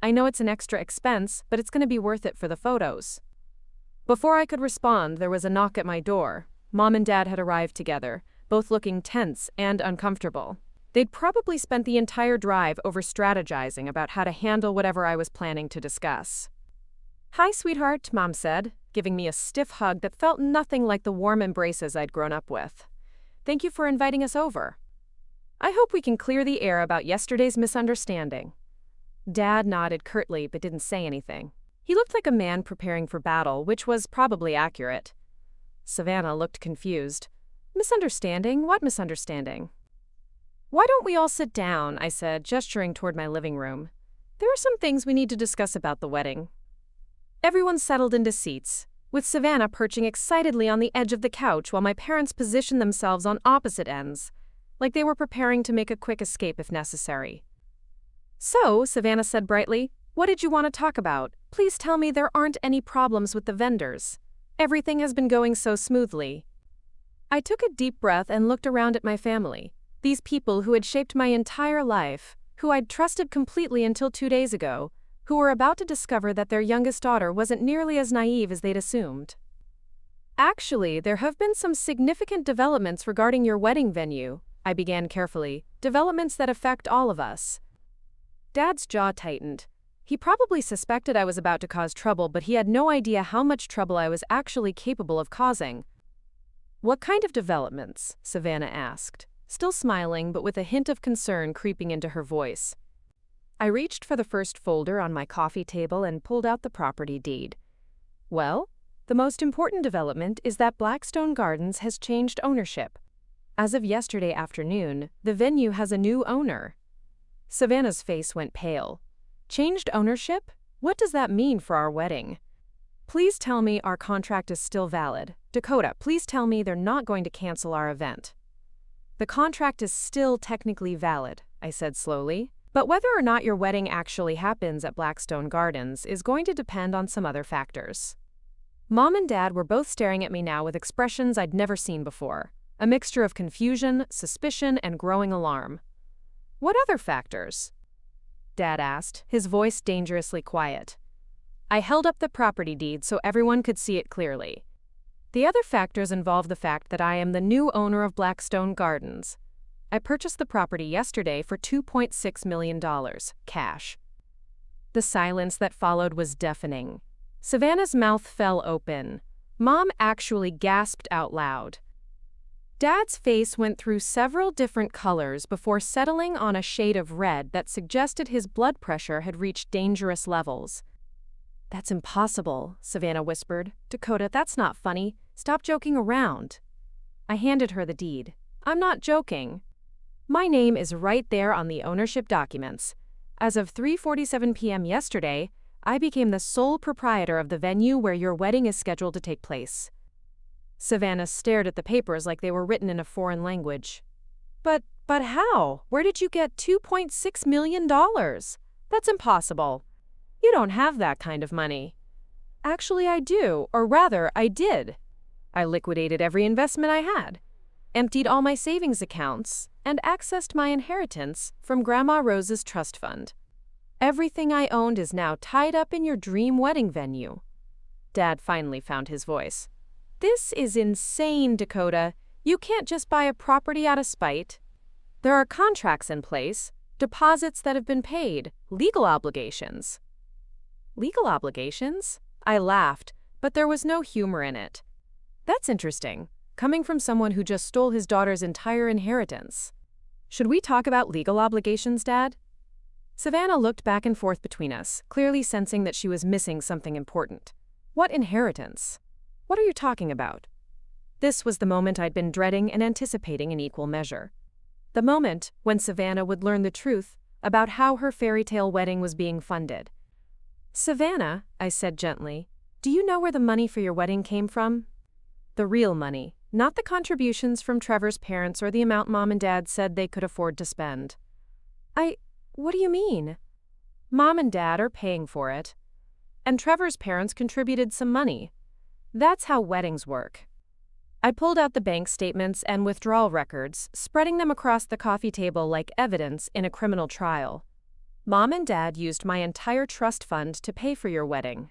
I know it's an extra expense, but it's going to be worth it for the photos." Before I could respond, there was a knock at my door. Mom and Dad had arrived together, both looking tense and uncomfortable. They'd probably spent the entire drive over strategizing about how to handle whatever I was planning to discuss. "Hi, sweetheart," Mom said, giving me a stiff hug that felt nothing like the warm embraces I'd grown up with. "Thank you for inviting us over. I hope we can clear the air about yesterday's misunderstanding." Dad nodded curtly but didn't say anything. He looked like a man preparing for battle, which was probably accurate. Savannah looked confused. "Misunderstanding? What misunderstanding?" "Why don't we all sit down?" I said, gesturing toward my living room. "There are some things we need to discuss about the wedding." Everyone settled into seats, with Savannah perching excitedly on the edge of the couch while my parents positioned themselves on opposite ends, like they were preparing to make a quick escape if necessary. "So," Savannah said brightly, "what did you want to talk about? Please tell me there aren't any problems with the vendors. Everything has been going so smoothly." I took a deep breath and looked around at my family, these people who had shaped my entire life, who I'd trusted completely until 2 days ago, who were about to discover that their youngest daughter wasn't nearly as naive as they'd assumed. "Actually, there have been some significant developments regarding your wedding venue," I began carefully, "developments that affect all of us." Dad's jaw tightened. He probably suspected I was about to cause trouble, but he had no idea how much trouble I was actually capable of causing. "What kind of developments?" Savannah asked, still smiling but with a hint of concern creeping into her voice. I reached for the first folder on my coffee table and pulled out the property deed. "Well, the most important development is that Blackstone Gardens has changed ownership. As of yesterday afternoon, the venue has a new owner." Savannah's face went pale. "Changed ownership? What does that mean for our wedding?" "Please tell me our contract is still valid. Dakota, please tell me they're not going to cancel our event." "The contract is still technically valid," I said slowly. "But whether or not your wedding actually happens at Blackstone Gardens is going to depend on some other factors." Mom and Dad were both staring at me now with expressions I'd never seen before, a mixture of confusion, suspicion, and growing alarm. "What other factors?" Dad asked, his voice dangerously quiet. I held up the property deed so everyone could see it clearly. "The other factors involve the fact that I am the new owner of Blackstone Gardens. I purchased the property yesterday for $2.6 million, cash." The silence that followed was deafening. Savannah's mouth fell open. Mom actually gasped out loud. Dad's face went through several different colors before settling on a shade of red that suggested his blood pressure had reached dangerous levels. "That's impossible," Savannah whispered. "Dakota, that's not funny. Stop joking around." I handed her the deed. "I'm not joking. My name is right there on the ownership documents. As of 3:47 p.m. yesterday, I became the sole proprietor of the venue where your wedding is scheduled to take place." Savannah stared at the papers like they were written in a foreign language. But how? Where did you get $2.6 million? That's impossible. You don't have that kind of money." "Actually, I do, or rather, I did. I liquidated every investment I had, emptied all my savings accounts, and accessed my inheritance from Grandma Rose's trust fund. Everything I owned is now tied up in your dream wedding venue." Dad finally found his voice. "This is insane, Dakota. You can't just buy a property out of spite. There are contracts in place, deposits that have been paid, legal obligations." "Legal obligations?" I laughed, but there was no humor in it. "That's interesting, coming from someone who just stole his daughter's entire inheritance. Should we talk about legal obligations, Dad?" Savannah looked back and forth between us, clearly sensing that she was missing something important. "What inheritance? What are you talking about?" This was the moment I'd been dreading and anticipating in equal measure. The moment when Savannah would learn the truth about how her fairy tale wedding was being funded. "Savannah," I said gently, "do you know where the money for your wedding came from? The real money, not the contributions from Trevor's parents or the amount Mom and Dad said they could afford to spend." What do you mean?" "Mom and Dad are paying for it. And Trevor's parents contributed some money. That's how weddings work." I pulled out the bank statements and withdrawal records, spreading them across the coffee table like evidence in a criminal trial. "Mom and Dad used my entire trust fund to pay for your wedding."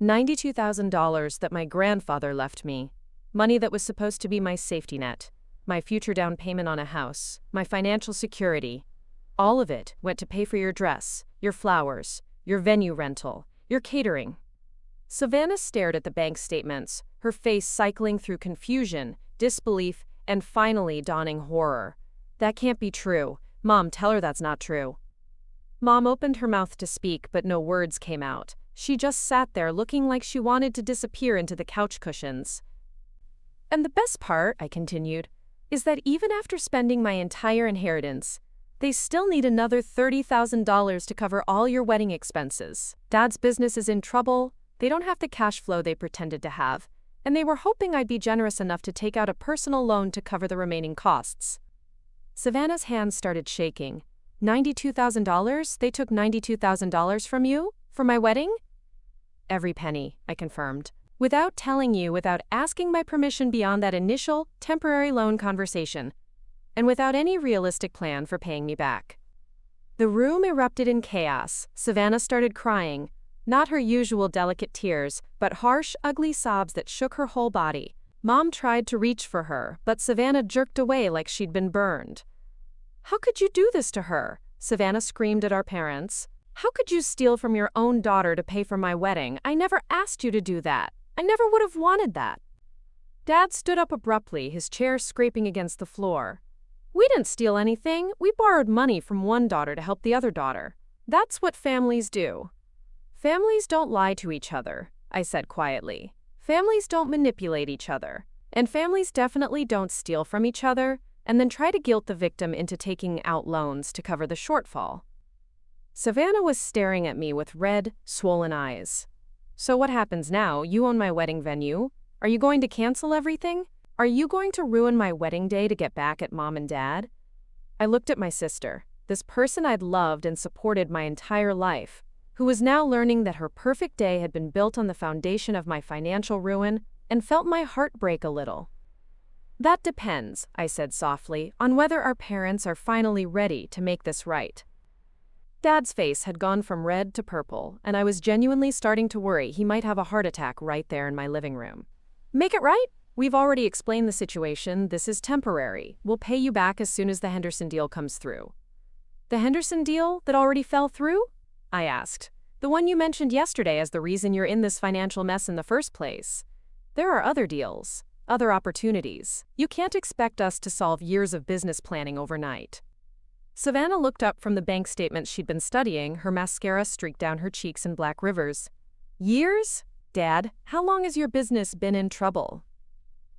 $92,000 that my grandfather left me. Money that was supposed to be my safety net, my future down payment on a house, my financial security. All of it went to pay for your dress, your flowers, your venue rental, your catering. Savannah stared at the bank statements, her face cycling through confusion, disbelief, and finally dawning horror. That can't be true. Mom, tell her that's not true. Mom opened her mouth to speak, but no words came out. She just sat there looking like she wanted to disappear into the couch cushions. And the best part, I continued, is that even after spending my entire inheritance, they still need another $30,000 to cover all your wedding expenses. Dad's business is in trouble, they don't have the cash flow they pretended to have, and they were hoping I'd be generous enough to take out a personal loan to cover the remaining costs. Savannah's hands started shaking. $92,000? They took $92,000 from you? For my wedding? Every penny, I confirmed. Without telling you, without asking my permission beyond that initial, temporary loan conversation, and without any realistic plan for paying me back. The room erupted in chaos. Savannah started crying. Not her usual delicate tears, but harsh, ugly sobs that shook her whole body. Mom tried to reach for her, but Savannah jerked away like she'd been burned. How could you do this to her? Savannah screamed at our parents. How could you steal from your own daughter to pay for my wedding? I never asked you to do that. I never would have wanted that. Dad stood up abruptly, his chair scraping against the floor. We didn't steal anything. We borrowed money from one daughter to help the other daughter. That's what families do. Families don't lie to each other, I said quietly. Families don't manipulate each other. And families definitely don't steal from each other and then try to guilt the victim into taking out loans to cover the shortfall. Savannah was staring at me with red, swollen eyes. So what happens now? You own my wedding venue. Are you going to cancel everything? Are you going to ruin my wedding day to get back at Mom and Dad? I looked at my sister, this person I'd loved and supported my entire life, who was now learning that her perfect day had been built on the foundation of my financial ruin, and felt my heart break a little. That depends, I said softly, on whether our parents are finally ready to make this right. Dad's face had gone from red to purple, and I was genuinely starting to worry he might have a heart attack right there in my living room. Make it right? We've already explained the situation. This is temporary. We'll pay you back as soon as the Henderson deal comes through. The Henderson deal that already fell through? I asked. The one you mentioned yesterday as the reason you're in this financial mess in the first place. There are other deals, other opportunities. You can't expect us to solve years of business planning overnight. Savannah looked up from the bank statements she'd been studying, her mascara streaked down her cheeks in black rivers. Years? Dad, how long has your business been in trouble?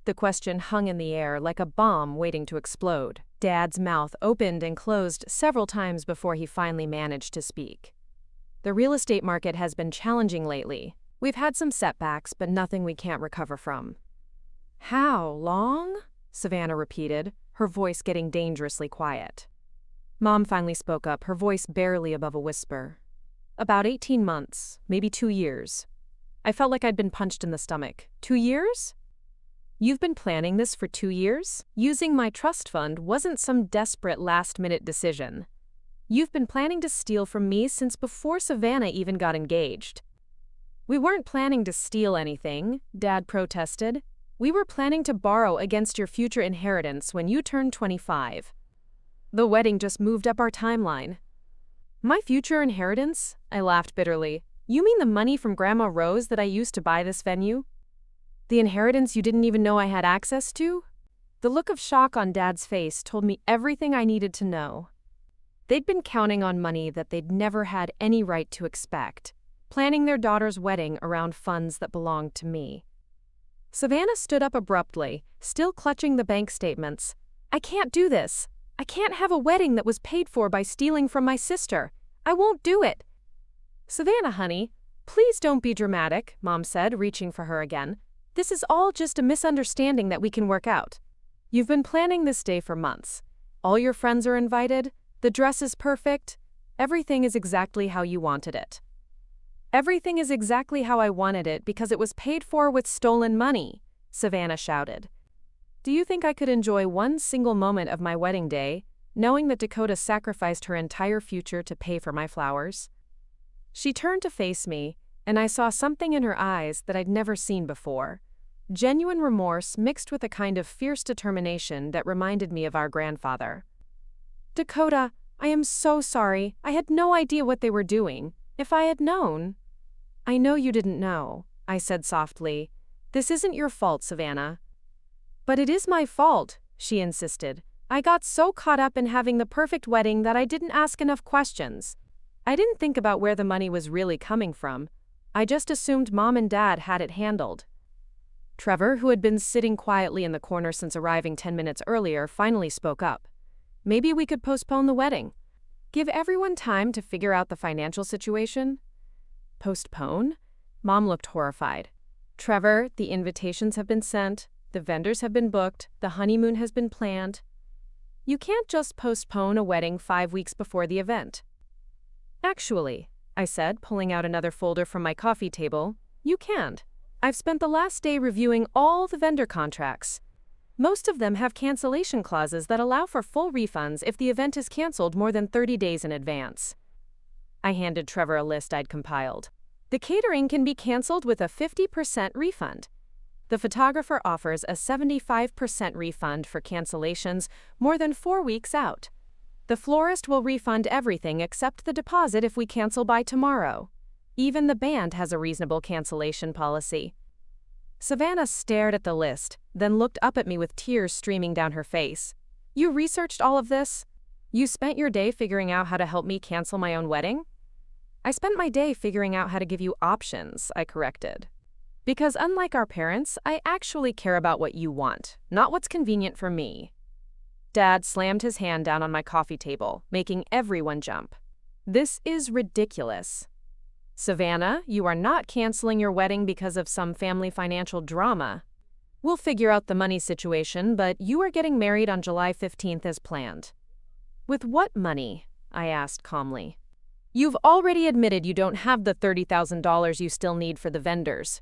The question hung in the air like a bomb waiting to explode. Dad's mouth opened and closed several times before he finally managed to speak. The real estate market has been challenging lately. We've had some setbacks, but nothing we can't recover from. How long? Savannah repeated, her voice getting dangerously quiet. Mom finally spoke up, her voice barely above a whisper. About 18 months, maybe 2 years. I felt like I'd been punched in the stomach. 2 years? You've been planning this for 2 years? Using my trust fund wasn't some desperate last-minute decision. You've been planning to steal from me since before Savannah even got engaged. We weren't planning to steal anything, Dad protested. We were planning to borrow against your future inheritance when you turned 25. The wedding just moved up our timeline. My future inheritance? I laughed bitterly. You mean the money from Grandma Rose that I used to buy this venue? The inheritance you didn't even know I had access to? The look of shock on Dad's face told me everything I needed to know. They'd been counting on money that they'd never had any right to expect, planning their daughter's wedding around funds that belonged to me. Savannah stood up abruptly, still clutching the bank statements. I can't do this. I can't have a wedding that was paid for by stealing from my sister. I won't do it. Savannah, honey, please don't be dramatic, Mom said, reaching for her again. This is all just a misunderstanding that we can work out. You've been planning this day for months. All your friends are invited. The dress is perfect. Everything is exactly how you wanted it. Everything is exactly how I wanted it because it was paid for with stolen money, Savannah shouted. Do you think I could enjoy one single moment of my wedding day, knowing that Dakota sacrificed her entire future to pay for my flowers? She turned to face me, and I saw something in her eyes that I'd never seen before. Genuine remorse mixed with a kind of fierce determination that reminded me of our grandfather. "Dakota, I am so sorry. I had no idea what they were doing. If I had known—" "I know you didn't know," I said softly. "This isn't your fault, Savannah." "But it is my fault," she insisted. "I got so caught up in having the perfect wedding that I didn't ask enough questions. I didn't think about where the money was really coming from. I just assumed Mom and Dad had it handled." Trevor, who had been sitting quietly in the corner since arriving 10 minutes earlier, finally spoke up. "Maybe we could postpone the wedding. Give everyone time to figure out the financial situation." "Postpone?" Mom looked horrified. "Trevor, the invitations have been sent, the vendors have been booked, the honeymoon has been planned. You can't just postpone a wedding 5 weeks before the event." "Actually," I said, pulling out another folder from my coffee table, "you can't. I've spent the last day reviewing all the vendor contracts. Most of them have cancellation clauses that allow for full refunds if the event is canceled more than 30 days in advance." I handed Trevor a list I'd compiled. "The catering can be canceled with a 50% refund. The photographer offers a 75% refund for cancellations more than 4 weeks out. The florist will refund everything except the deposit if we cancel by tomorrow. Even the band has a reasonable cancellation policy." Savannah stared at the list, then looked up at me with tears streaming down her face. "You researched all of this? You spent your day figuring out how to help me cancel my own wedding?" "I spent my day figuring out how to give you options," I corrected. "Because unlike our parents, I actually care about what you want, not what's convenient for me." Dad slammed his hand down on my coffee table, making everyone jump. "This is ridiculous. Savannah, you are not canceling your wedding because of some family financial drama. We'll figure out the money situation, but you are getting married on July 15th as planned." "With what money?" I asked calmly. "You've already admitted you don't have the $30,000 you still need for the vendors.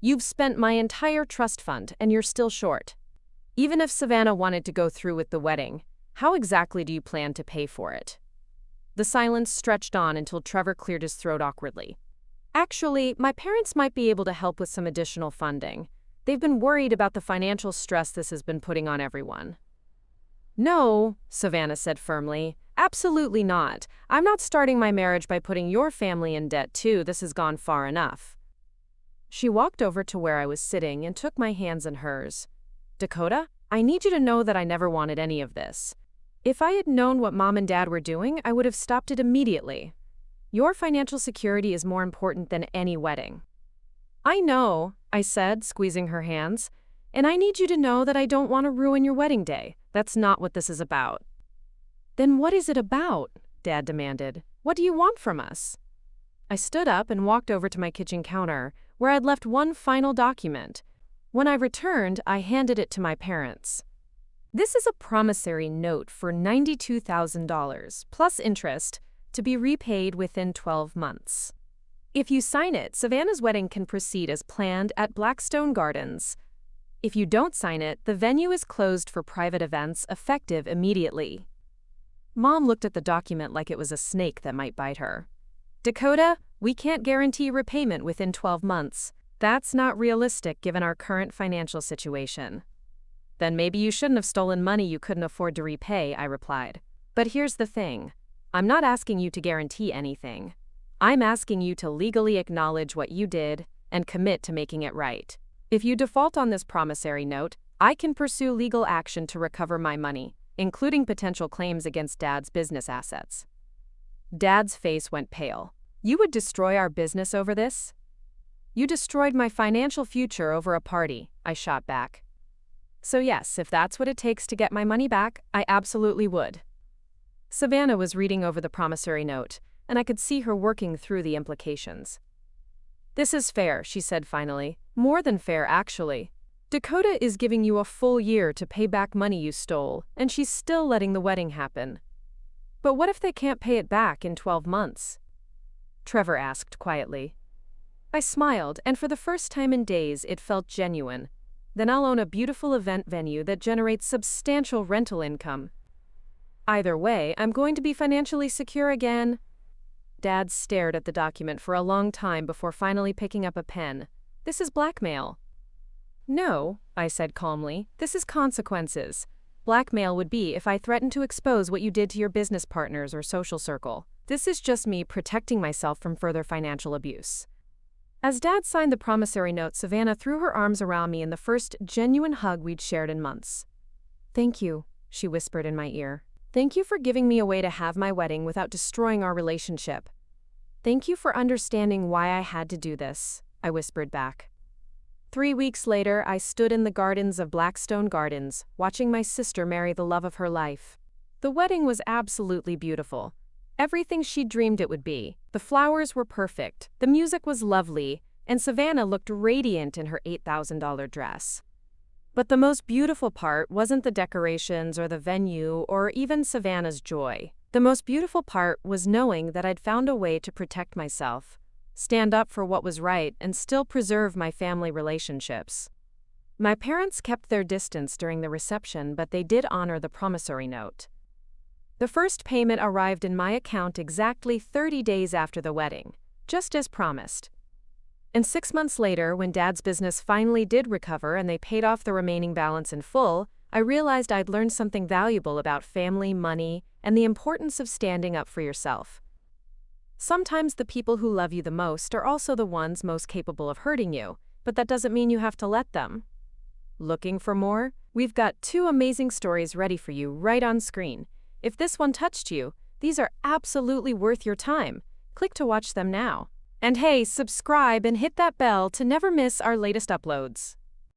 You've spent my entire trust fund, and you're still short. Even if Savannah wanted to go through with the wedding, how exactly do you plan to pay for it?" The silence stretched on until Trevor cleared his throat awkwardly. "Actually, my parents might be able to help with some additional funding. They've been worried about the financial stress this has been putting on everyone." "No," Savannah said firmly. "Absolutely not. I'm not starting my marriage by putting your family in debt too. This has gone far enough." She walked over to where I was sitting and took my hands in hers. "Dakota, I need you to know that I never wanted any of this. If I had known what Mom and Dad were doing, I would have stopped it immediately. Your financial security is more important than any wedding." "I know," I said, squeezing her hands. "And I need you to know that I don't want to ruin your wedding day. That's not what this is about." "Then what is it about?" Dad demanded. "What do you want from us?" I stood up and walked over to my kitchen counter, where I'd left one final document. When I returned, I handed it to my parents. "This is a promissory note for $92,000, plus interest, to be repaid within 12 months. If you sign it, Savannah's wedding can proceed as planned at Blackstone Gardens. If you don't sign it, the venue is closed for private events effective immediately." Mom looked at the document like it was a snake that might bite her. "Dakota, we can't guarantee repayment within 12 months. That's not realistic given our current financial situation." "Then maybe you shouldn't have stolen money you couldn't afford to repay," I replied. "But here's the thing. I'm not asking you to guarantee anything. I'm asking you to legally acknowledge what you did and commit to making it right. If you default on this promissory note, I can pursue legal action to recover my money, including potential claims against Dad's business assets." Dad's face went pale. "You would destroy our business over this?" "You destroyed my financial future over a party," I shot back. "So yes, if that's what it takes to get my money back, I absolutely would." Savannah was reading over the promissory note, and I could see her working through the implications. "This is fair," she said finally. "More than fair, actually. Dakota is giving you a full year to pay back money you stole, and she's still letting the wedding happen. But what if they can't pay it back in 12 months? Trevor asked quietly. I smiled, and for the first time in days it felt genuine. Then I'll own a beautiful event venue that generates substantial rental income. Either way, I'm going to be financially secure again. Dad stared at the document for a long time before finally picking up a pen. This is blackmail. No, I said calmly, this is consequences. Blackmail would be if I threatened to expose what you did to your business partners or social circle. This is just me protecting myself from further financial abuse. As Dad signed the promissory note, Savannah threw her arms around me in the first genuine hug we'd shared in months. Thank you, she whispered in my ear. Thank you for giving me a way to have my wedding without destroying our relationship. Thank you for understanding why I had to do this, I whispered back. 3 weeks later, I stood in the gardens of Blackstone Gardens, watching my sister marry the love of her life. The wedding was absolutely beautiful. Everything she dreamed it would be. The flowers were perfect, the music was lovely, and Savannah looked radiant in her $8,000 dress. But the most beautiful part wasn't the decorations or the venue or even Savannah's joy. The most beautiful part was knowing that I'd found a way to protect myself, stand up for what was right, and still preserve my family relationships. My parents kept their distance during the reception, but they did honor the promissory note. The first payment arrived in my account exactly 30 days after the wedding, just as promised. And 6 months later, when Dad's business finally did recover and they paid off the remaining balance in full, I realized I'd learned something valuable about family, money, and the importance of standing up for yourself. Sometimes the people who love you the most are also the ones most capable of hurting you, but that doesn't mean you have to let them. Looking for more? We've got 2 amazing stories ready for you right on screen. If this one touched you, these are absolutely worth your time. Click to watch them now. And hey, subscribe and hit that bell to never miss our latest uploads.